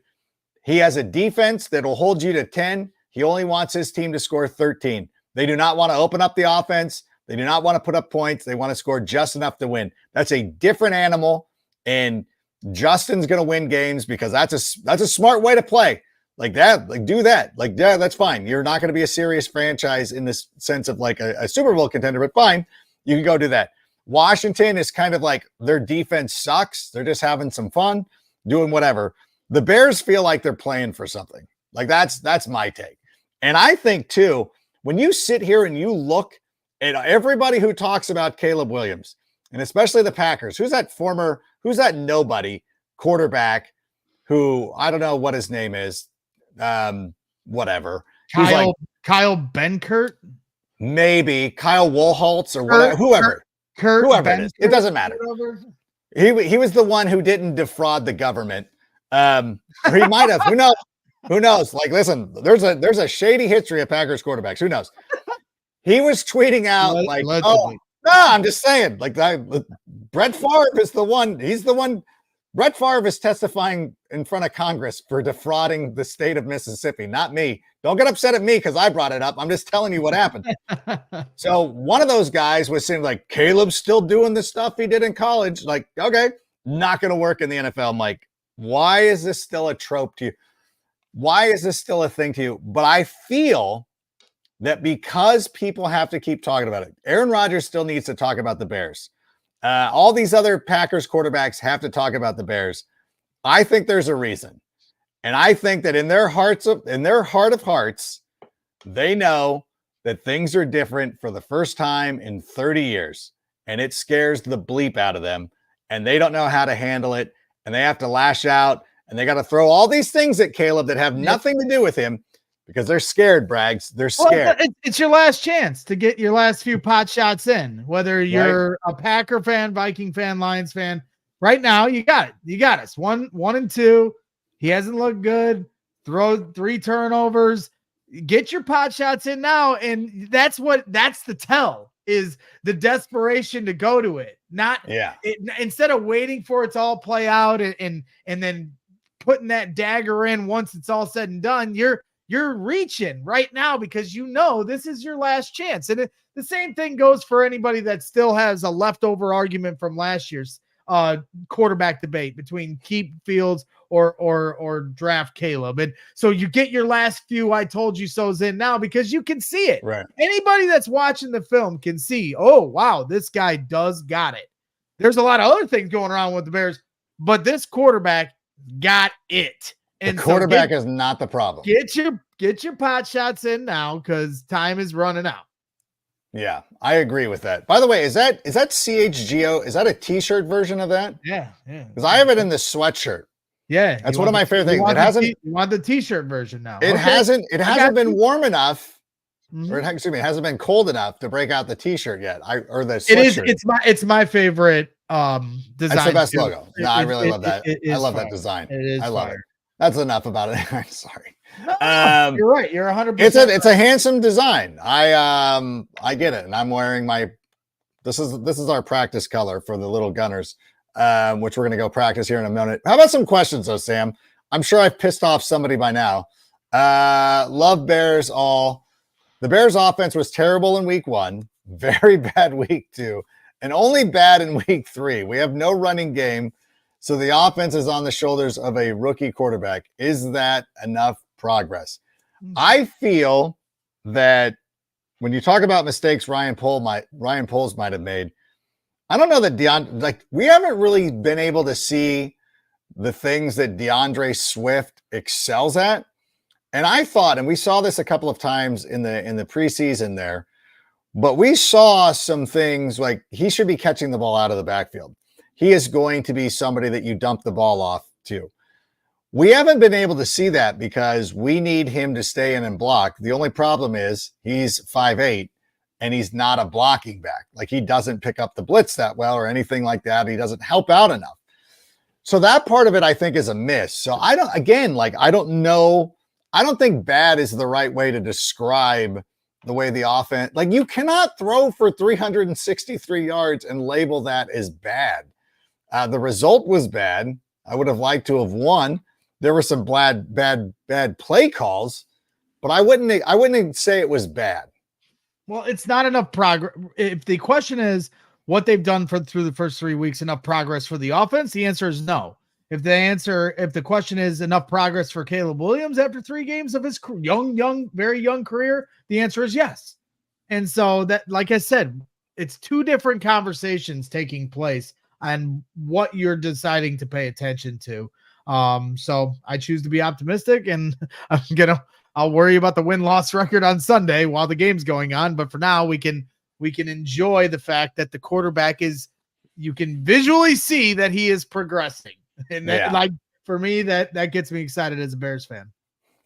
He has a defense that will hold you to 10. He only wants his team to score 13. They do not want to open up the offense. They do not want to put up points. They want to score just enough to win. That's a different animal, and Justin's going to win games because that's a smart way to play. Like that, like do that. Like, yeah, that's fine. You're not going to be a serious franchise in this sense of like a Super Bowl contender, but fine. You can go do that. Washington is kind of like their defense sucks. They're just having some fun, doing whatever. The Bears feel like they're playing for something. Like that's my take. And I think too, when you sit here and you look at everybody who talks about Caleb Williams, and especially the Packers. Who's that nobody quarterback who I don't know what his name is. Whatever. Kyle Benkert? Maybe Kyle Wohlholtz or whatever, whoever it is. It doesn't matter. He was the one who didn't defraud the government. Or he might have. Who knows? Who knows? Like, listen, there's a shady history of Packers quarterbacks. Who knows? He was tweeting out no, I'm just saying, like, Brett Favre is the one. He's the one. Brett Favre is testifying in front of Congress for defrauding the state of Mississippi, not me. Don't get upset at me because I brought it up. I'm just telling you what happened. So one of those guys was saying, like, Caleb's still doing the stuff he did in college. Like, okay, not going to work in the NFL. I'm like, why is this still a trope to you? Why is this still a thing to you? But I feel that because people have to keep talking about it, Aaron Rodgers still needs to talk about the Bears. All these other Packers quarterbacks have to talk about the Bears. I think there's a reason. And I think that in their heart of hearts, they know that things are different for the first time in 30 years. And it scares the bleep out of them. And they don't know how to handle it. And they have to lash out. And they got to throw all these things at Caleb that have nothing to do with him because they're scared, Braggs. They're scared. Well, it's your last chance to get your last few pot shots in, whether you're a Packer fan, Viking fan, Lions fan. Right now, you got it. You got us. 1-2. He hasn't looked good. Throw 3 turnovers. Get your pot shots in now. And that's the tell is the desperation to go to it. Instead of waiting for it to all play out and then putting that dagger in once it's all said and done, you're reaching right now because you know this is your last chance. And the same thing goes for anybody that still has a leftover argument from last year's quarterback debate between keep Fields or draft Caleb. And so you get your last few I told you so's in now because you can see it. Right. Anybody that's watching the film can see, oh, wow, this guy does got it. There's a lot of other things going around with the Bears, but this quarterback got it. And the quarterback is not the problem. Get your pot shots in now because time is running out. Yeah, I agree with that. By the way, is that CHGO? Is that a t-shirt version of that? Yeah. Because I have it in the sweatshirt. Yeah. That's one of my favorite things. You want the t-shirt version now. It hasn't been warm enough. Mm-hmm. Or it hasn't been cold enough to break out the t-shirt yet. Or the sweatshirt. It's my favorite design. That's the best logo. No, I really love that. I love that design. I love it. That's enough about it. I'm sorry. No, you're right. You're 100%. It's a handsome design. I get it, and I'm wearing my. This is our practice color for the little Gunners, which we're gonna go practice here in a minute. How about some questions, though, Sam? I'm sure I've pissed off somebody by now. Love Bears all. The Bears offense was terrible in week 1, very bad week 2, and only bad in week 3. We have no running game. So the offense is on the shoulders of a rookie quarterback. Is that enough progress? I feel that when you talk about mistakes Ryan Poles might have made, I don't know that we haven't really been able to see the things that DeAndre Swift excels at. And I thought, and we saw this a couple of times in the preseason there, but we saw some things like he should be catching the ball out of the backfield. He is going to be somebody that you dump the ball off to. We haven't been able to see that because we need him to stay in and block. The only problem is he's 5'8", and he's not a blocking back. Like, he doesn't pick up the blitz that well or anything like that. He doesn't help out enough. So that part of it, I think, is a miss. So I don't know. I don't think bad is the right way to describe the way the offense, like, you cannot throw for 363 yards and label that as bad. The result was bad. I would have liked to have won. There were some bad play calls, but I wouldn't say it was bad. Well, it's not enough progress. If the question is what they've done through the first 3 weeks, enough progress for the offense, the answer is no. If the question is enough progress for Caleb Williams after 3 games of his very young career, the answer is yes. And so that, like I said, it's 2 different conversations taking place on what you're deciding to pay attention to. So I choose to be optimistic, and I'll worry about the win-loss record on Sunday while the game's going on. But for now, we can enjoy the fact that the quarterback is you can visually see that he is progressing. And that, Yeah. like, for me, that gets me excited as a Bears fan.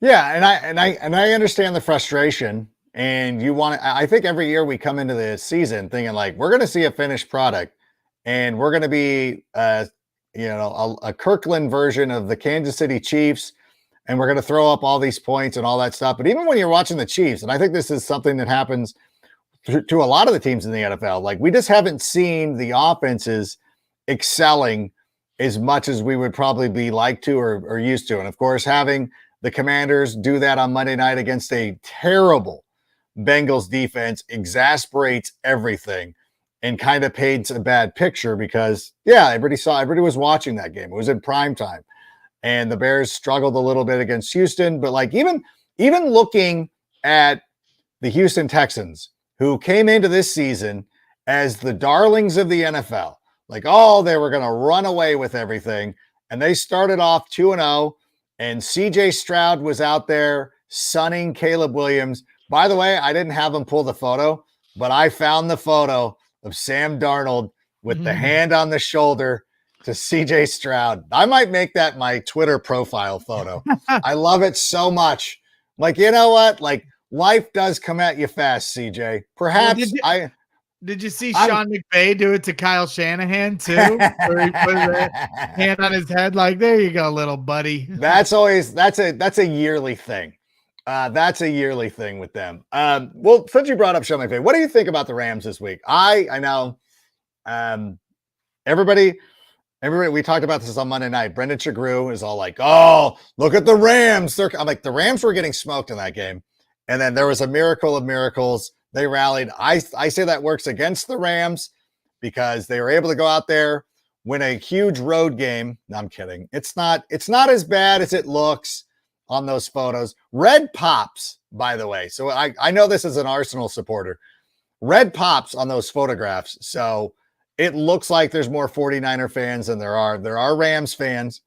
Yeah, and I understand the frustration. And I think every year we come into the season thinking like we're going to see a finished product, and we're going to be a Kirkland version of the Kansas City Chiefs, and we're going to throw up all these points and all that stuff. But even when you're watching the Chiefs, and I think this is something that happens to a lot of the teams in the NFL, like we just haven't seen the offenses excelling as much as we would probably be like to or used to. And of course, having the Commanders do that on Monday night against a terrible Bengals defense exasperates everything and kind of paints a bad picture because, yeah, everybody was watching that game. It was in prime time. And the Bears struggled a little bit against Houston. But like even looking at the Houston Texans, who came into this season as the darlings of the NFL, like, oh, they were going to run away with everything. And they started off 2-0. And CJ Stroud was out there sunning Caleb Williams. By the way, I didn't have him pull the photo, but I found the photo of Sam Darnold with the hand on the shoulder to CJ Stroud. I might make that my Twitter profile photo. I love it so much. Like, you know what? Like, life does come at you fast, CJ. Perhaps Did you see Sean McVay do it to Kyle Shanahan too? Where he put his hand on his head, like, there you go, little buddy. That's a yearly thing. That's a yearly thing with them. Well, since you brought up Sean McVay, what do you think about the Rams this week? I know everybody, we talked about this on Monday night. Brendan Chagru is all like, oh, look at the Rams. I'm like, the Rams were getting smoked in that game. And then there was a miracle of miracles. They rallied. I say that works against the Rams because they were able to go out there, win a huge road game. No, I'm kidding. It's not as bad as it looks on those photos. Red pops, by the way. So I know this is an Arsenal supporter. Red pops on those photographs. So it looks like there's more 49er fans than there are. There are Rams fans.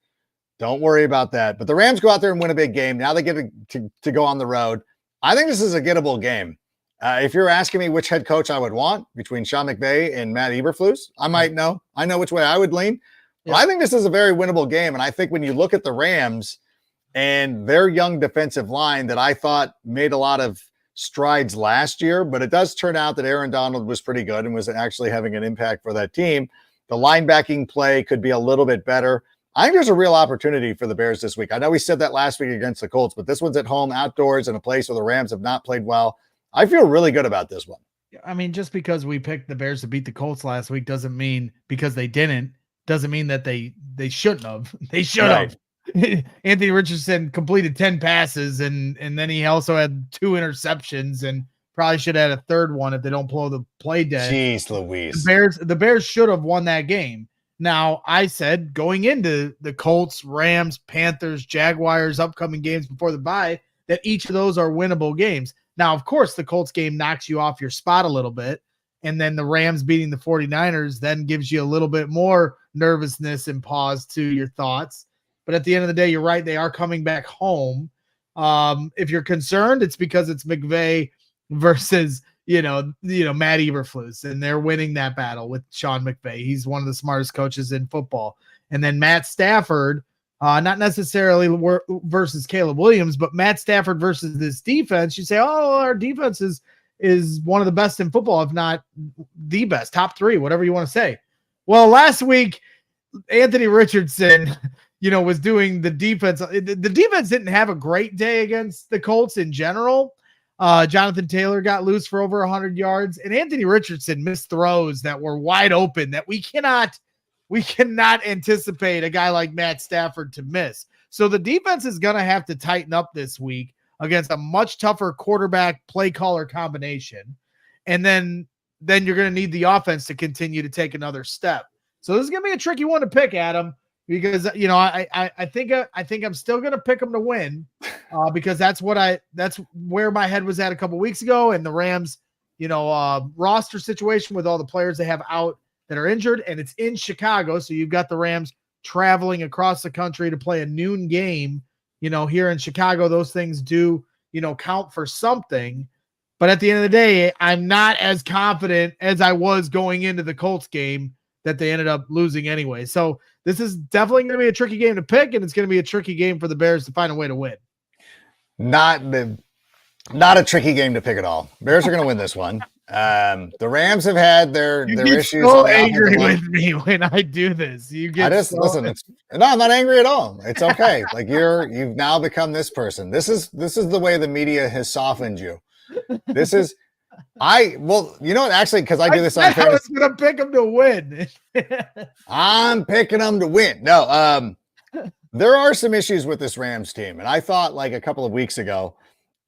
Don't worry about that. But the Rams go out there and win a big game. Now they get to go on the road. I think this is a gettable game. If you're asking me which head coach I would want between Sean McVay and Matt Eberflus, I might know. I know which way I would lean. But I think this is a very winnable game. And I think when you look at the Rams and their young defensive line that I thought made a lot of strides last year, but it does turn out that Aaron Donald was pretty good and was actually having an impact for that team. The linebacking play could be a little bit better. I think there's a real opportunity for the Bears this week. I know we said that last week against the Colts, but this one's at home, outdoors, in a place where the Rams have not played well. I feel really good about this one. I mean, just because we picked the Bears to beat the Colts last week doesn't mean that they shouldn't have. They should have. Right. Anthony Richardson completed 10 passes and then he also had 2 interceptions and probably should have had a third one if they don't blow the play dead. Jeez Louise. The Bears should have won that game. Now, I said going into the Colts, Rams, Panthers, Jaguars upcoming games before the bye that each of those are winnable games. Now, of course, the Colts game knocks you off your spot a little bit, and then the Rams beating the 49ers then gives you a little bit more nervousness and pause to your thoughts. But at the end of the day, you're right. They are coming back home. If you're concerned, it's because it's McVay versus, Matt Eberflus, and they're winning that battle with Sean McVay. He's one of the smartest coaches in football. And then Matt Stafford, not necessarily versus Caleb Williams, but Matt Stafford versus this defense. You say, oh, our defense is one of the best in football, if not the best, top 3, whatever you want to say. Well, last week, Anthony Richardson, was doing the defense. The defense didn't have a great day against the Colts in general. Jonathan Taylor got loose for over 100 yards, and Anthony Richardson missed throws that were wide open that we cannot anticipate a guy like Matt Stafford to miss. So the defense is going to have to tighten up this week against a much tougher quarterback play caller combination. And then you're going to need the offense to continue to take another step. So this is going to be a tricky one to pick, Adam, because, I think I'm still going to pick them to win because that's where my head was at a couple weeks ago. And the Rams, roster situation with all the players they have out that are injured, and it's in Chicago. So you've got the Rams traveling across the country to play a noon game. Here in Chicago, those things do, count for something. But at the end of the day, I'm not as confident as I was going into the Colts game that they ended up losing anyway. So this is definitely going to be a tricky game to pick, and it's going to be a tricky game for the Bears to find a way to win. Not a tricky game to pick at all. Bears are going to win this one. The Rams have had their issues. So angry with me when I do this. You get listen. I'm not angry at all. It's okay. Like you've now become this person. This is the way the media has softened you. This is actually, because I do this on fantasy. I was going to pick them to win. I'm picking them to win. No, there are some issues with this Rams team, and I thought like a couple of weeks ago.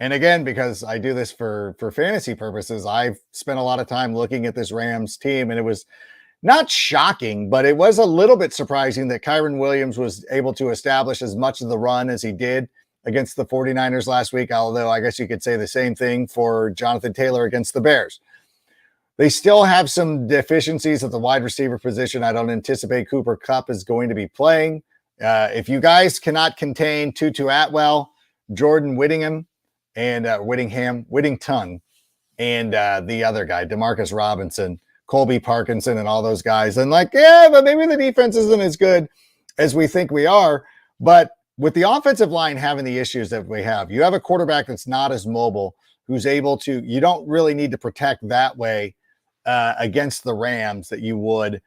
And again, because I do this for fantasy purposes, I've spent a lot of time looking at this Rams team, and it was not shocking, but it was a little bit surprising that Kyren Williams was able to establish as much of the run as he did against the 49ers last week, although I guess you could say the same thing for Jonathan Taylor against the Bears. They still have some deficiencies at the wide receiver position. I don't anticipate Cooper Kupp is going to be playing. If you guys cannot contain Tutu Atwell, Jordan Whittingham, and Whittington, and the other guy, Demarcus Robinson, Colby Parkinson, and all those guys. And but maybe the defense isn't as good as we think we are. But with the offensive line having the issues that we have, you have a quarterback that's not as mobile, who's able to, you don't really need to protect that way against the Rams that you would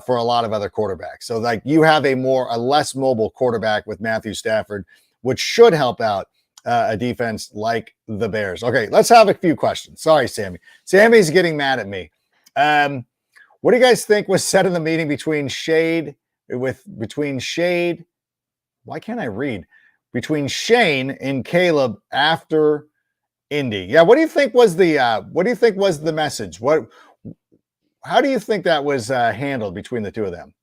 for a lot of other quarterbacks. So you have a less mobile quarterback with Matthew Stafford, which should help out a defense like the Bears. Okay, let's have a few questions. Sorry, Sammy. Sammy's getting mad at me. What do you guys think was said in the meeting between Shane? Why can't I read? Between Shane and Caleb after Indy. Yeah, what do you think was the message? How do you think that was handled between the two of them?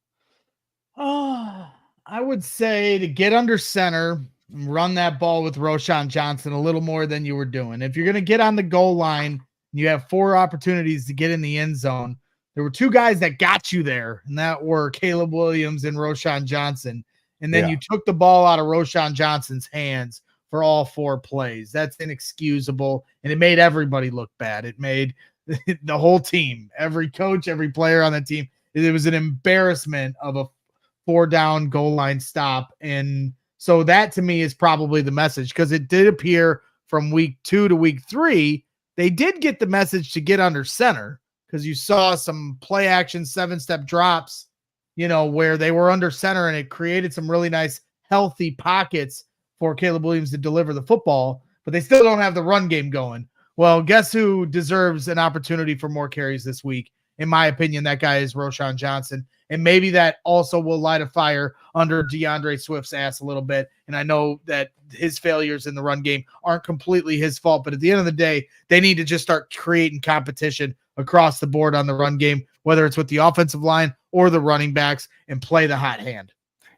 I would say to get under center, run that ball with Roschon Johnson a little more than you were doing. If you're going to get on the goal line, you have 4 opportunities to get in the end zone. There were 2 guys that got you there, and that were Caleb Williams and Roschon Johnson. And then you took the ball out of Roschon Johnson's hands for all 4 plays. That's inexcusable, and it made everybody look bad. It made the whole team, every coach, every player on the team. It was an embarrassment of a 4-down goal line stop. And so that to me is probably the message, because it did appear from week 2 to week 3, they did get the message to get under center, because you saw some play action 7-step drops, where they were under center, and it created some really nice, healthy pockets for Caleb Williams to deliver the football, but they still don't have the run game going. Well, guess who deserves an opportunity for more carries this week? In my opinion, that guy is Roschon Johnson. And maybe that also will light a fire under DeAndre Swift's ass a little bit. And I know that his failures in the run game aren't completely his fault, but at the end of the day, they need to just start creating competition across the board on the run game, whether it's with the offensive line or the running backs, and play the hot hand.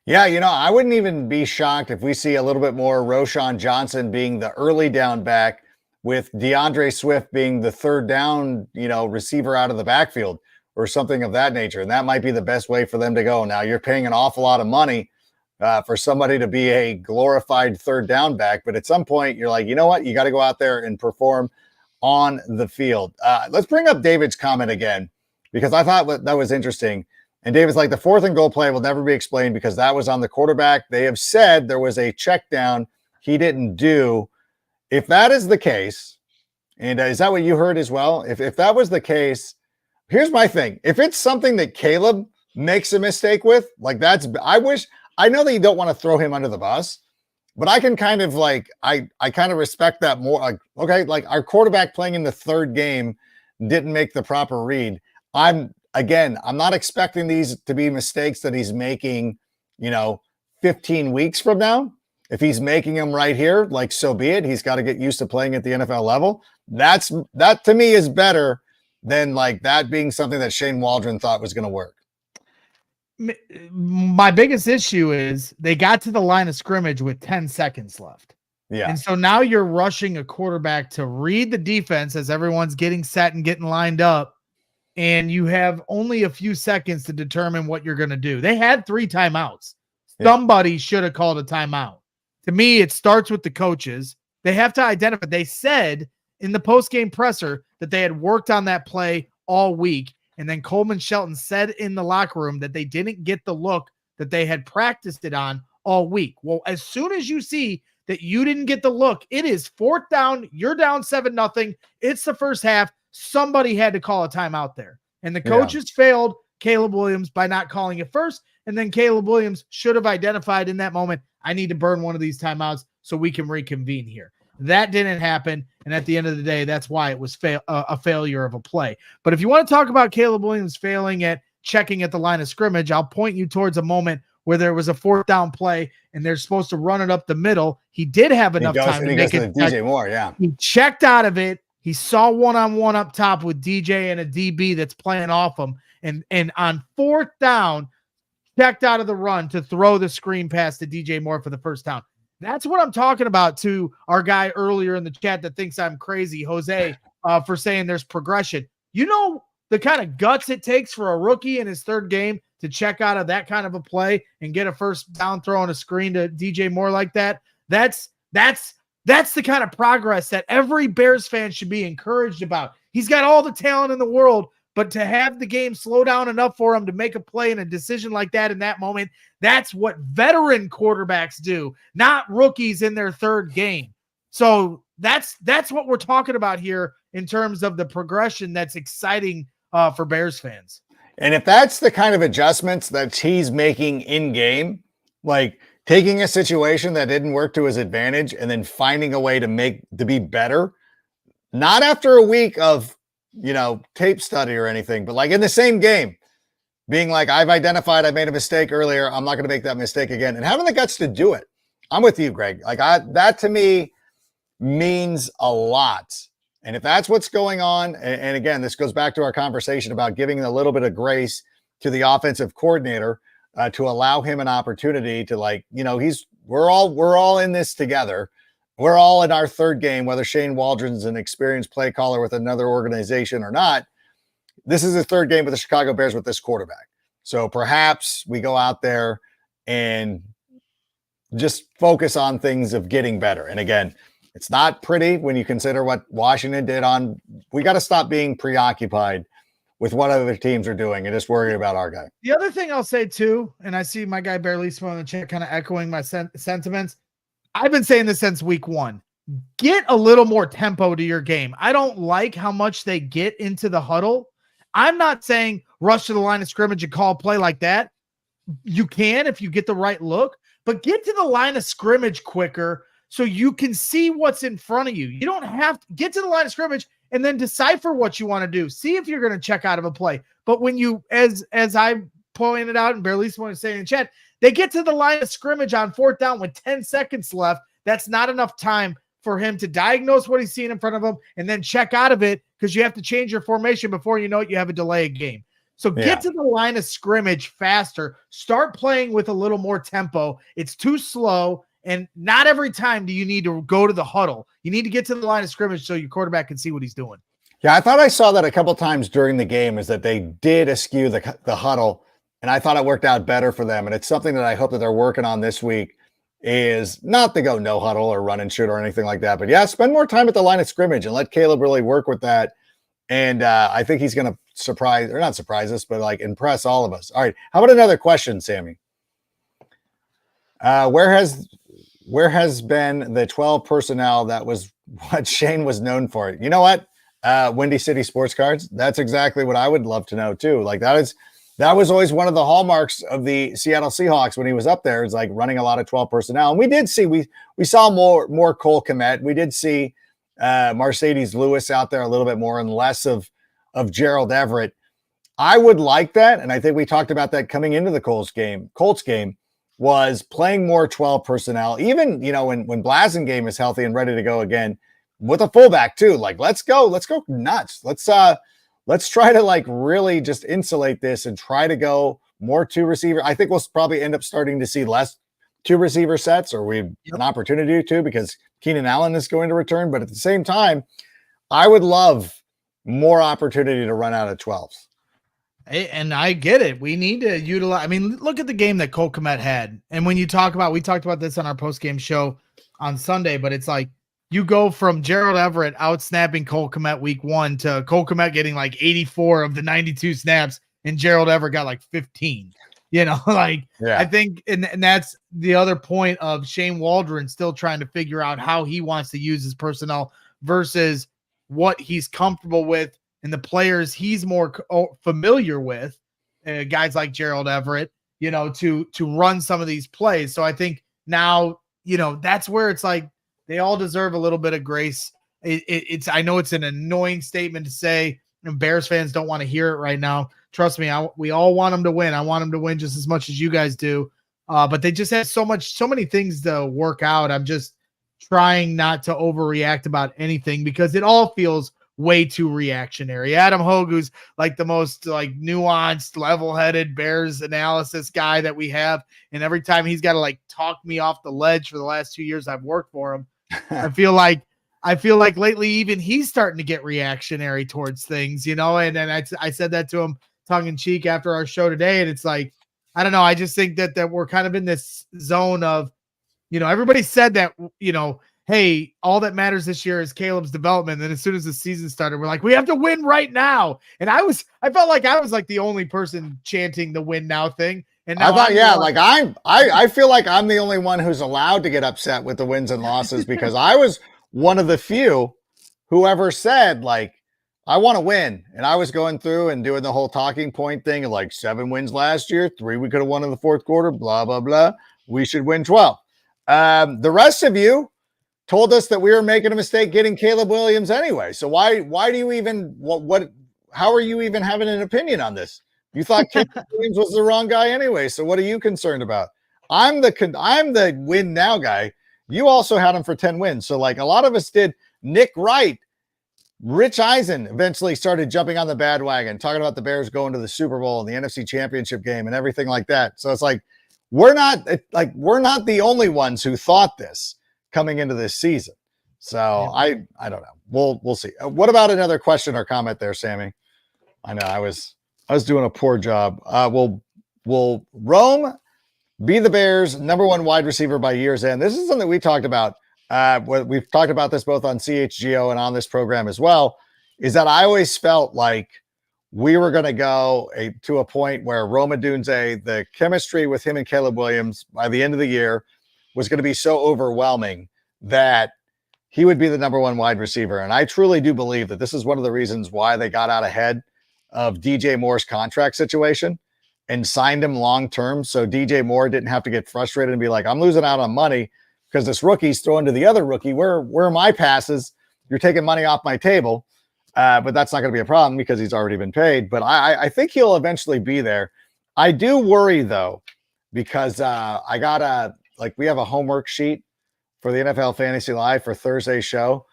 Yeah, I wouldn't even be shocked if we see a little bit more Roschon Johnson being the early down back, with DeAndre Swift being the third down, receiver out of the backfield or something of that nature. And that might be the best way for them to go. Now, you're paying an awful lot of money for somebody to be a glorified third down back. But at some point, you're like, you know what? You got to go out there and perform on the field. Let's bring up David's comment again, because I thought that was interesting. And David's like, the 4th and goal play will never be explained because that was on the quarterback. They have said there was a check down he didn't do. If that is the case, and is that what you heard as well? If that was the case, here's my thing. If it's something that Caleb makes a mistake with, I know that you don't want to throw him under the bus, but I can kind of I kind of respect that more. Our quarterback playing in the 3rd game didn't make the proper read. I'm not expecting these to be mistakes that he's making, 15 weeks from now. If he's making them right here, so be it. He's got to get used to playing at the NFL level. That to me is better than that being something that Shane Waldron thought was going to work. My biggest issue is they got to the line of scrimmage with 10 seconds left. Yeah. And so now you're rushing a quarterback to read the defense as everyone's getting set and getting lined up. And you have only a few seconds to determine what you're going to do. They had 3 timeouts. Somebody should have called a timeout. To me, it starts with the coaches. They have to identify. They said in the post-game presser that they had worked on that play all week, And then Coleman Shelton said in the locker room that they didn't get the look that they had practiced it on all week. Well, as soon as you see that you didn't get the look, it is 4th down. You're down 7-0. It's the first half. Somebody had to call a timeout there. And the coaches failed Caleb Williams by not calling it first. And then Caleb Williams should have identified in that moment, I need to burn one of these timeouts so we can reconvene here. That didn't happen. And at the end of the day, that's why it was a failure of a play. But if you want to talk about Caleb Williams failing at checking at the line of scrimmage, I'll point you towards a moment where there was a 4th down play and they're supposed to run it up the middle. He did have enough time to make it. DJ Moore, He checked out of it. He saw one-on-one up top with DJ and a DB that's playing off him. And on 4th down, checked out of the run to throw the screen pass to DJ Moore for the first down. That's what I'm talking about to our guy earlier in the chat that thinks I'm crazy, Jose, for saying there's progression. You know the kind of guts it takes for a rookie in his 3rd game to check out of that kind of a play and get a first down throw on a screen to DJ Moore like that. That's the kind of progress that every Bears fan should be encouraged about. He's got all the talent in the world, but to have the game slow down enough for him to make a play and a decision like that in that moment, that's what veteran quarterbacks do, not rookies in their 3rd game. So that's what we're talking about here in terms of the progression that's exciting for Bears fans. And if that's the kind of adjustments that he's making in game, like taking a situation that didn't work to his advantage and then finding a way to be better, not after a week of, tape study or anything, but like in the same game, being like, I've identified I made a mistake earlier. I'm not going to make that mistake again. And having the guts to do it. I'm with you, Greg. Like that to me means a lot. And if that's what's going on, and again, this goes back to our conversation about giving a little bit of grace to the offensive coordinator to allow him an opportunity to we're all in this together. We're all in our 3rd game, whether Shane Waldron's an experienced play caller with another organization or not. This is the 3rd game with the Chicago Bears with this quarterback. So perhaps we go out there and just focus on things of getting better. And again, it's not pretty when you consider what Washington did we got to stop being preoccupied with what other teams are doing and just worry about our guy. The other thing I'll say too, and I see my guy Barrelissimo in the chat kind of echoing my sentiments. I've been saying this since week 1. Get a little more tempo to your game. I don't like how much they get into the huddle. I'm not saying rush to the line of scrimmage and call a play like that. You can if you get the right look, but get to the line of scrimmage quicker so you can see what's in front of you. You don't have to get to the line of scrimmage and then decipher what you want to do. See if you're going to check out of a play. But when you, as I pointed out and Barrelissimo was saying in chat, they get to the line of scrimmage on 4th down with 10 seconds left. That's not enough time for him to diagnose what he's seeing in front of him and then check out of it because you have to change your formation before you know it, you have a delay game. So get to the line of scrimmage faster. Start playing with a little more tempo. It's too slow, and not every time do you need to go to the huddle. You need to get to the line of scrimmage so your quarterback can see what he's doing. Yeah, I thought I saw that a couple times during the game is that they did eschew the huddle. And I thought it worked out better for them. And it's something that I hope that they're working on this week is not to go no huddle or run and shoot or anything like that. But yeah, spend more time at the line of scrimmage and let Caleb really work with that. And I think he's going to not surprise us, but impress all of us. All right. How about another question, Sammy? Where has been the 12 personnel that was what Shane was known for? You know what? Windy City Sports Cards. That's exactly what I would love to know too. That was always one of the hallmarks of the Seattle Seahawks when he was up there. It's like running a lot of 12 personnel. And we did see, we saw more Cole Kmet. We did see Mercedes Lewis out there a little bit more and less of Gerald Everett. I would like that. And I think we talked about that coming into the Colts game was playing more 12 personnel. Even, when Blasingame is healthy and ready to go again with a fullback too, let's go nuts. Let's try to really just insulate this and try to go more 2 receiver. I think we'll probably end up starting to see less 2 receiver sets, or we have an opportunity to because Keenan Allen is going to return. But at the same time, I would love more opportunity to run out of 12s. And I get it. We need to utilize. I mean, look at the game that Cole Kmet had. And when you talk about, we talked about this on our post-game show on Sunday, but it's like you go from Gerald Everett out snapping Cole Kmet week 1 to Cole Kmet getting like 84 of the 92 snaps, and Gerald Everett got like 15. Like Yeah. I think, and that's the other point of Shane Waldron still trying to figure out how he wants to use his personnel versus what he's comfortable with and the players he's more familiar with, guys like Gerald Everett, to run some of these plays. So I think now, that's where it's like they all deserve a little bit of grace. I know it's an annoying statement to say, and Bears fans don't want to hear it right now. Trust me, we all want them to win. I want them to win just as much as you guys do. But they just have so many things to work out. I'm just trying not to overreact about anything because it all feels way too reactionary. Adam Hogue, who's like the most like nuanced, level-headed Bears analysis guy that we have, and every time he's got to like talk me off the ledge for the last 2 years I've worked for him, I feel like lately even he's starting to get reactionary towards things, and I said that to him tongue in cheek after our show today, and it's like, I don't know, I just think that we're kind of in this zone of, everybody said that, hey, all that matters this year is Caleb's development. And as soon as the season started, we're like, we have to win right now. And I felt like I was like the only person chanting the win now thing. And now I feel like I'm the only one who's allowed to get upset with the wins and losses because I was one of the few who ever said like, I want to win. And I was going through and doing the whole talking point thing of like 7 wins last year, 3 we could have won in the fourth quarter, blah, blah, blah. We should win 12. The rest of you told us that we were making a mistake getting Caleb Williams anyway. So why do you even, how are you even having an opinion on this? You thought Caleb Williams was the wrong guy anyway. So what are you concerned about? I'm the win now guy. You also had him for 10 wins. So like a lot of us did. Nick Wright, Rich Eisen eventually started jumping on the bandwagon, talking about the Bears going to the Super Bowl and the NFC Championship game and everything like that. So it's like, we're not the only ones who thought this coming into this season. So I don't know. We'll see. What about another question or comment there, Sammy? I know I was doing a poor job. Will Rome be the Bears' number 1 wide receiver by year's end? This is something we talked about. We've talked about this both on CHGO and on this program as well, is that I always felt like we were going to go to a point where Rome Odunze, the chemistry with him and Caleb Williams by the end of the year was going to be so overwhelming that he would be the number 1 wide receiver. And I truly do believe that this is one of the reasons why they got out ahead of DJ Moore's contract situation and signed him long-term. So DJ Moore didn't have to get frustrated and be like, I'm losing out on money because this rookie's throwing to the other rookie. Where are my passes? You're taking money off my table. But that's not going to be a problem because he's already been paid. But I think he'll eventually be there. I do worry, though, because I got we have a homework sheet for the NFL Fantasy Live for Thursday's show.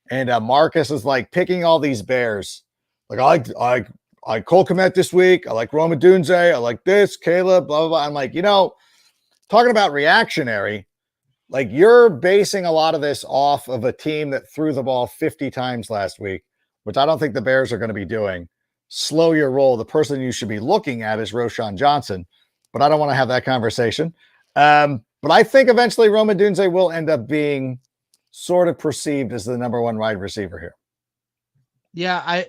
And Marcus is like picking all these Bears. Like, I like Cole Kmet this week. I like Rome Odunze. I like this, Caleb, blah, blah, blah. I'm like, talking about reactionary, like you're basing a lot of this off of a team that threw the ball 50 times last week, which I don't think the Bears are going to be doing. Slow your roll. The person you should be looking at is Roschon Johnson, but I don't want to have that conversation. But I think eventually Rome Odunze will end up being sort of perceived as the number 1 wide receiver here. Yeah,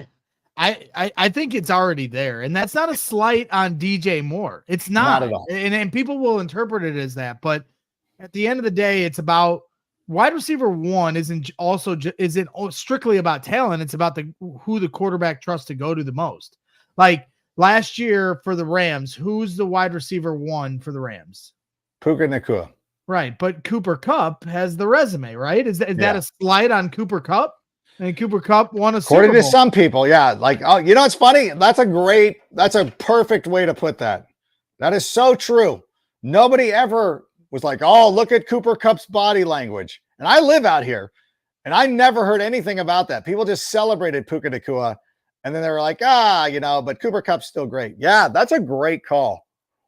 I think it's already there, and that's not a slight on DJ Moore. It's not at all. And people will interpret it as that, but at the end of the day, it's about wide receiver 1 isn't strictly about talent. It's about who the quarterback trusts to go to the most. Like last year for the Rams, who's the wide receiver 1 for the Rams? Puka Nacua. Right, but Cooper Kupp has the resume, right? Is that a slight on Cooper Kupp? And Cooper Kupp won a Super Bowl. According to some people, yeah. Like, oh, it's funny. That's a perfect way to put that. That is so true. Nobody ever was like, oh, look at Cooper Kupp's body language. And I live out here, and I never heard anything about that. People just celebrated Puka Nacua, and then they were like, but Cooper Kupp's still great. Yeah, that's a great call.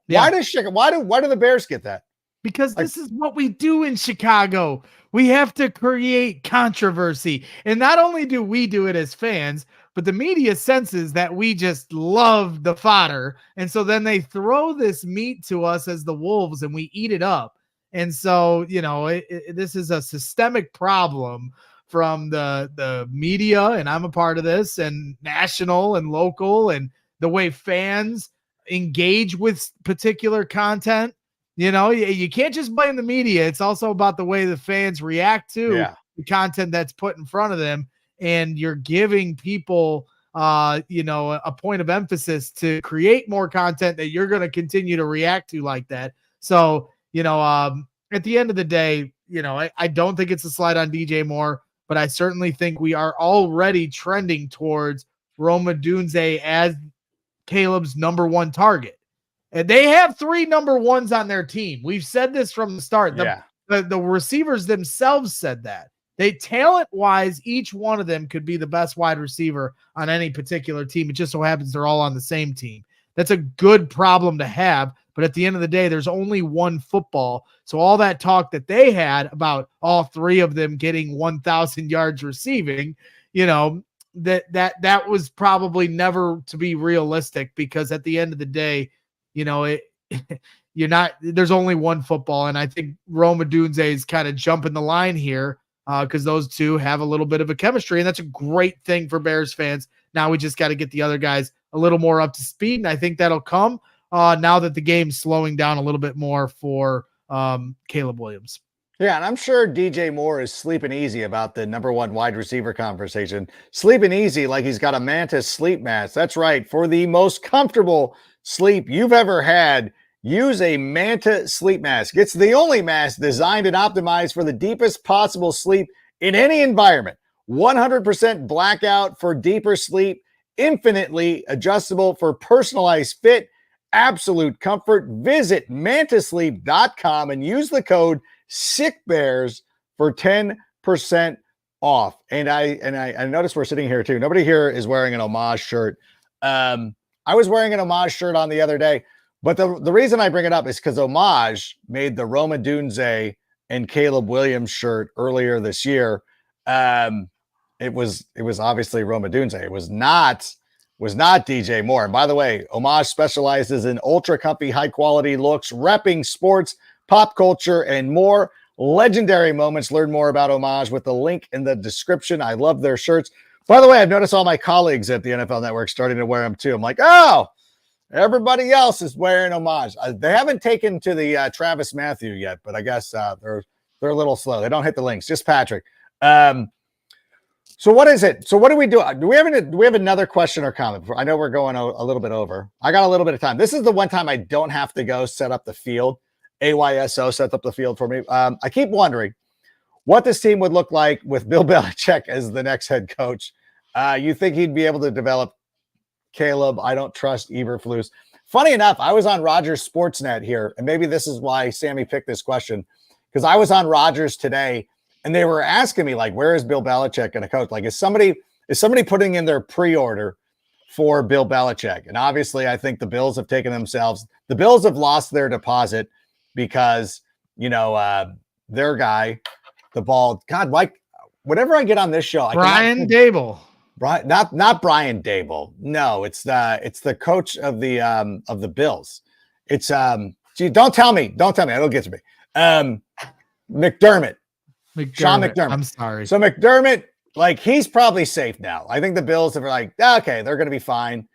Yeah. Why do the Bears get that? Because this is what we do in Chicago. We have to create controversy. And not only do we do it as fans, but the media senses that we just love the fodder. And so then they throw this meat to us as the wolves and we eat it up. And so, this is a systemic problem from the media, and I'm a part of this, and national and local, and the way fans engage with particular content. You can't just blame the media. It's also about the way the fans react to the content that's put in front of them. And you're giving people, a point of emphasis to create more content that you're going to continue to react to like that. So, at the end of the day, I don't think it's a slide on DJ Moore, but I certainly think we are already trending towards Rome Odunze as Caleb's number one target. And they have 3 number ones on their team. We've said this from the start. The receivers themselves said that. Talent-wise, each one of them could be the best wide receiver on any particular team. It just so happens they're all on the same team. That's a good problem to have, but at the end of the day, there's only one football. So all that talk that they had about all 3 of them getting 1,000 yards receiving, that was probably never to be realistic, because at the end of the day, there's only one football. And I think Rome Odunze is kind of jumping the line here, because those 2 have a little bit of a chemistry, and that's a great thing for Bears fans. Now we just got to get the other guys a little more up to speed, and I think that'll come now that the game's slowing down a little bit more for Caleb Williams. Yeah, and I'm sure DJ Moore is sleeping easy about the number one wide receiver conversation. Sleeping easy like he's got a Mantis sleep mask. That's right. For the most comfortable sleep you've ever had, use a Manta sleep mask. It's the only mask designed and optimized for the deepest possible sleep in any environment. 100% blackout for deeper sleep, infinitely adjustable for personalized fit, absolute comfort. Visit mantasleep.com and use the code SICKBEARS for 10% off. And I noticed we're sitting here too. Nobody here is wearing an homage shirt. I was wearing an homage shirt on the other day. But the reason I bring it up is because Homage made the Rome Odunze and Caleb Williams shirt earlier this year. It was obviously Rome Odunze. It was not DJ Moore. And by the way, Homage specializes in ultra comfy, high quality looks, repping sports, pop culture, and more legendary moments. Learn more about Homage with the link in the description. I love their shirts. By the way, I've noticed all my colleagues at the NFL Network starting to wear them too. I'm like, oh, everybody else is wearing Homage. They haven't taken to the Travis Matthew yet, but I guess they're a little slow. They don't hit the links. Just Patrick. So what is it? So what do we do? Do we have another question or comment? I know we're going a little bit over. I got a little bit of time. This is the one time I don't have to go set up the field. AYSO sets up the field for me. I keep wondering what this team would look like with Bill Belichick as the next head coach. You think he'd be able to develop Caleb? I don't trust Eberflus. Funny enough, I was on Rogers Sportsnet here, and maybe this is why Sammy picked this question, because I was on Rogers today, and they were asking me, like, where is Bill Belichick going to coach? Like, is somebody putting in their pre-order for Bill Belichick? And obviously, I think the Bills have taken themselves. The Bills have lost their deposit because, their guy, the ball. God, like, whenever I get on this show, Brian Dable. Brian, not Brian Dable. No, it's the coach of the Bills. It's don't tell me. It'll get to me. McDermott. Sean McDermott. I'm sorry. So McDermott, like, he's probably safe now. I think the Bills are like, okay, they're going to be fine.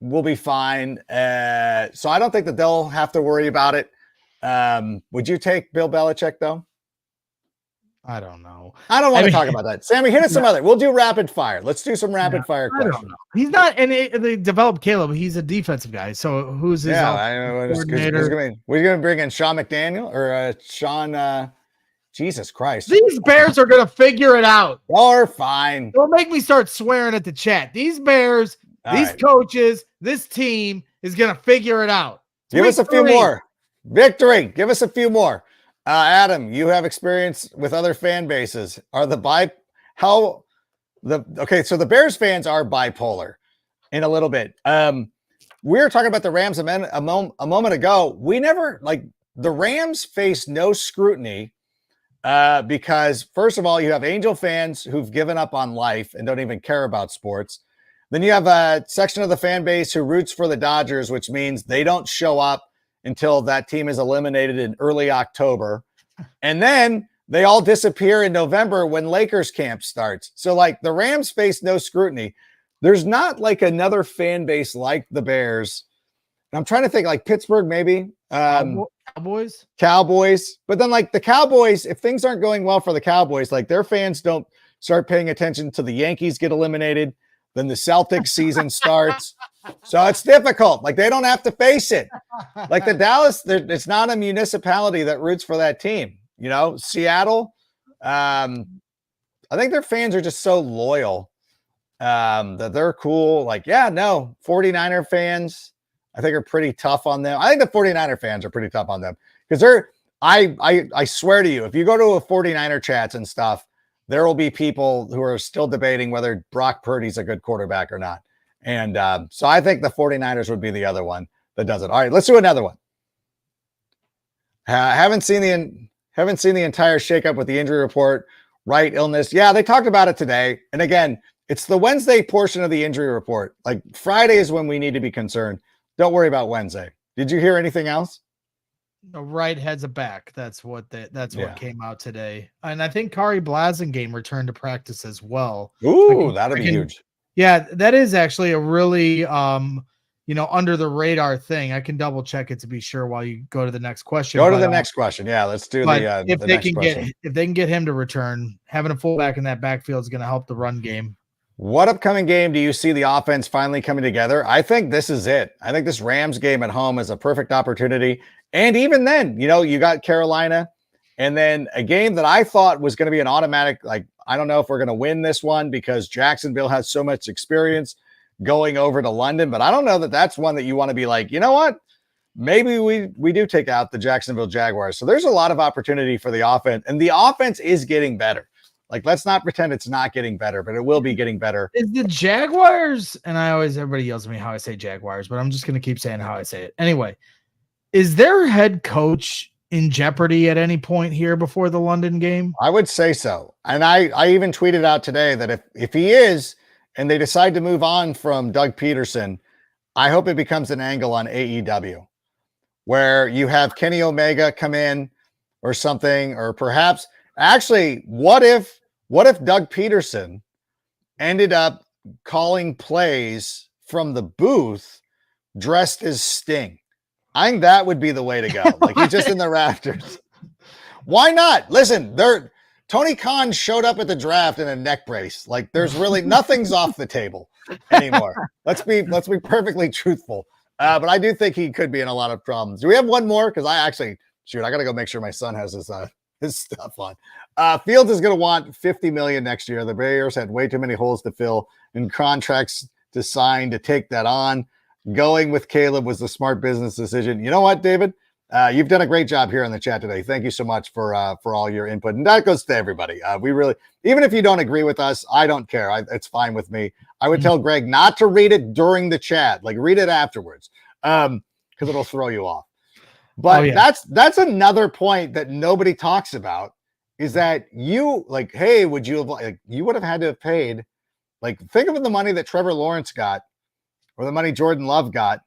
We'll be fine. So I don't think that they'll have to worry about it. Would you take Bill Belichick though? I don't know. I don't want to talk about that. Sammy, hit us some other. We'll do rapid fire. Let's do some rapid fire questions. I don't know. He's not, and they developed Caleb. He's a defensive guy. So who's his coordinator? We're going to bring in Sean McDaniel or Sean. Jesus Christ. These Bears are going to figure it out. Or fine. Don't make me start swearing at the chat. These Bears, coaches, this team is going to figure it out. Give us a few more. Victory. Give us a few more. Adam, you have experience with other fan bases. So the Bears fans are bipolar in a little bit. We were talking about the Rams a moment ago. The Rams face no scrutiny because, first of all, you have Angel fans who've given up on life and don't even care about sports. Then you have a section of the fan base who roots for the Dodgers, which means they don't show up until that team is eliminated in early October. And then they all disappear in November when Lakers camp starts. So like the Rams face no scrutiny. There's not like another fan base like the Bears. I'm trying to think like Pittsburgh, maybe. Cowboys. But then like the Cowboys, if things aren't going well for the Cowboys, like their fans don't start paying attention to the Yankees get eliminated. Then the Celtics season starts. So it's difficult. Like they don't have to face it. Like the Dallas, it's not a municipality that roots for that team. You know, Seattle, I think their fans are just so loyal that they're cool. Like, yeah, no, 49er fans, I think are pretty tough on them. I think the 49er fans are pretty tough on them because I swear to you, if you go to a 49er chats and stuff, there will be people who are still debating whether Brock Purdy's a good quarterback or not. And so I think the 49ers would be the other one that does it. All right, let's do another one. Haven't seen the entire shakeup with the injury report, right? Illness. Yeah, they talked about it today. And again, it's the Wednesday portion of the injury report. Like Friday is when we need to be concerned. Don't worry about Wednesday. Did you hear anything else? The right head's a back. That's what came out today. And I think Kari Blasingame returned to practice as well. Ooh, that'd be huge. Yeah, that is actually a really under the radar thing. I can double check it to be sure while you go to the next question. Go to the next question. Yeah, let's do if they can get him to return, having a fullback in that backfield is going to help the run game. What upcoming game do you see the offense finally coming together? I think this is it. I think this Rams game at home is a perfect opportunity. And even then, you got Carolina and then a game that I thought was going to be an automatic, like, I don't know if we're going to win this one because Jacksonville has so much experience going over to London, but I don't know that that's one that you want to be like, you know what? Maybe we do take out the Jacksonville Jaguars. So there's a lot of opportunity for the offense, and the offense is getting better. Like, let's not pretend it's not getting better, but it will be getting better. Is the Jaguars, and everybody yells at me how I say Jaguars, but I'm just going to keep saying how I say it. Anyway, is their head coach in jeopardy at any point here before the London game? I would say so. And I even tweeted out today that if he is, and they decide to move on from Doug Peterson, I hope it becomes an angle on AEW where you have Kenny Omega come in or something, or perhaps actually, what if Doug Peterson ended up calling plays from the booth dressed as Sting? I think that would be the way to go. Like he's just in the rafters. Why not? Listen, Tony Khan showed up at the draft in a neck brace. Like there's really nothing's off the table anymore. Let's be perfectly truthful. But I do think he could be in a lot of problems. Do we have one more? Because I got to go make sure my son has his stuff on. Fields is going to want $50 million next year. The Bears had way too many holes to fill and contracts to sign to take that on. Going with Caleb was the smart business decision. You know what, David? You've done a great job here on the chat today. Thank you so much for all your input. And that goes to everybody. We really, even if you don't agree with us, I don't care. It's fine with me. I would tell Greg not to read it during the chat, like read it afterwards, because it'll throw you off. But that's another point that nobody talks about is that you like, hey, would you have you would have had to have paid, like, think of the money that Trevor Lawrence got or the money Jordan Love got.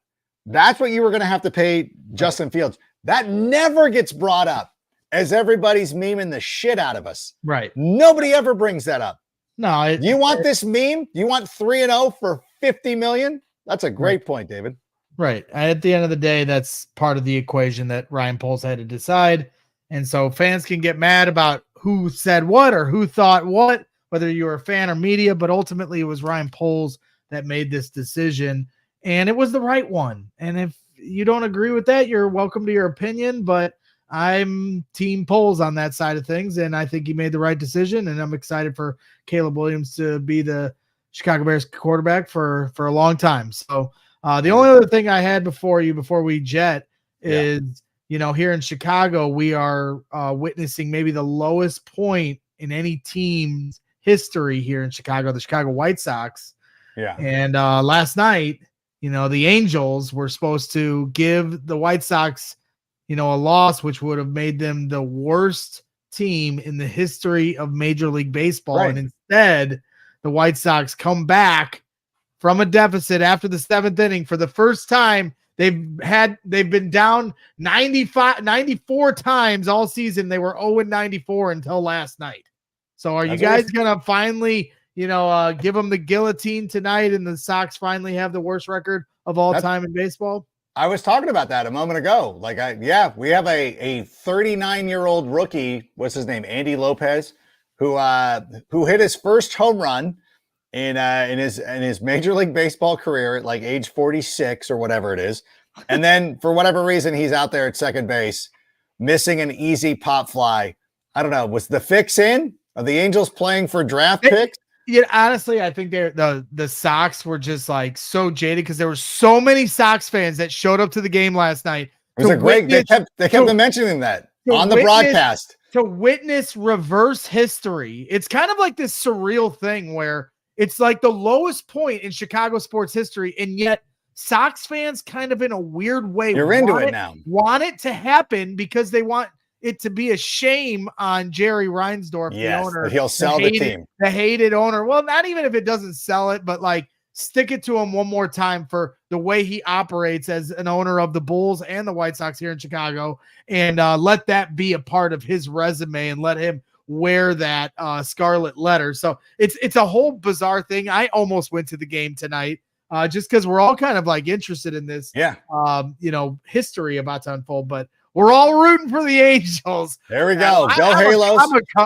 That's what you were going to have to pay Justin Fields. That never gets brought up as everybody's memeing the shit out of us. Right. Nobody ever brings that up. No. You want this meme? You want 3-0 for $50 million? That's a great point, David. Right. At the end of the day, that's part of the equation that Ryan Poles had to decide. And so fans can get mad about who said what or who thought what, whether you're a fan or media, but ultimately it was Ryan Poles that made this decision. And it was the right one. And if you don't agree with that, you're welcome to your opinion, but I'm team Poles on that side of things. And I think he made the right decision. And I'm excited for Caleb Williams to be the Chicago Bears quarterback for a long time. So the only other thing I had before we jet is, here in Chicago, we are witnessing maybe the lowest point in any team's history here in Chicago, the Chicago White Sox. Yeah. And last night, the Angels were supposed to give the White Sox, a loss, which would have made them the worst team in the history of Major League Baseball. Right. And instead, the White Sox come back from a deficit after the seventh inning for the first time They've been down 94 times all season. They were 0-94 until last night. So are you guys going to finally, give them the guillotine tonight and the Sox finally have the worst record of all time in baseball? I was talking about that a moment ago. We have a 39-year-old rookie. What's his name? Andy Lopez, who hit his first home run in his Major League Baseball career at like age 46 or whatever it is. And then for whatever reason, he's out there at second base, missing an easy pop fly. I don't know. Was the fix in? Are the Angels playing for draft picks? Yeah, honestly, I think the Sox were just like so jaded because there were so many Sox fans that showed up to the game last night. It was they kept mentioning that on the broadcast. To witness reverse history. It's kind of like this surreal thing where it's like the lowest point in Chicago sports history, and yet Sox fans kind of in a weird way want it to happen because they want it to be a shame on Jerry Reinsdorf, the owner. He'll sell the team. The hated owner. Well, not even if it doesn't sell it, but like stick it to him one more time for the way he operates as an owner of the Bulls and the White Sox here in Chicago, and let that be a part of his resume and let him wear that scarlet letter. So it's a whole bizarre thing. I almost went to the game tonight just because we're all kind of like interested in this, history about to unfold, but we're all rooting for the Angels. There we go. Go Halos.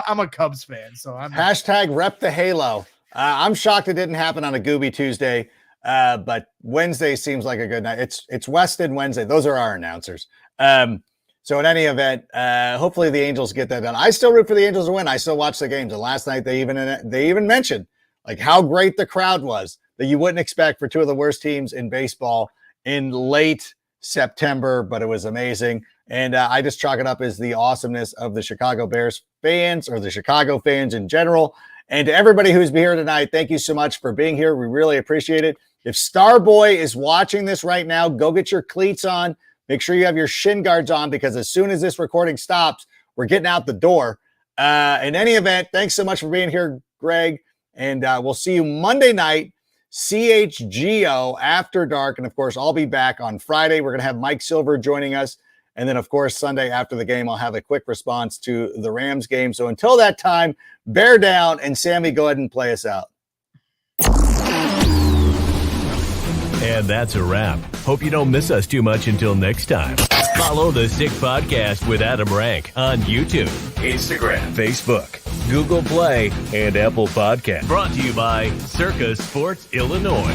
I'm a Cubs fan, so I'm hashtag rep the Halo. I'm shocked it didn't happen on a Gooby Tuesday, but Wednesday seems like a good night. It's Weston Wednesday. Those are our announcers. So in any event, hopefully the Angels get that done. I still root for the Angels to win. I still watch the games. And last night they even mentioned like how great the crowd was that you wouldn't expect for two of the worst teams in baseball in late September, but it was amazing. And I just chalk it up as the awesomeness of the Chicago Bears fans or the Chicago fans in general. And to everybody who's been here tonight, thank you so much for being here. We really appreciate it. If Starboy is watching this right now, go get your cleats on. Make sure you have your shin guards on because as soon as this recording stops, we're getting out the door. In any event, thanks so much for being here, Greg. And we'll see you Monday night, CHGO After Dark. And, of course, I'll be back on Friday. We're going to have Mike Silver joining us. And then, of course, Sunday after the game, I'll have a quick response to the Rams game. So until that time, bear down. And, Sammy, go ahead and play us out. And that's a wrap. Hope you don't miss us too much until next time. Follow the Sick Podcast with Adam Rank on YouTube, Instagram, Facebook, Google Play, and Apple Podcasts. Brought to you by Circa Sports Illinois.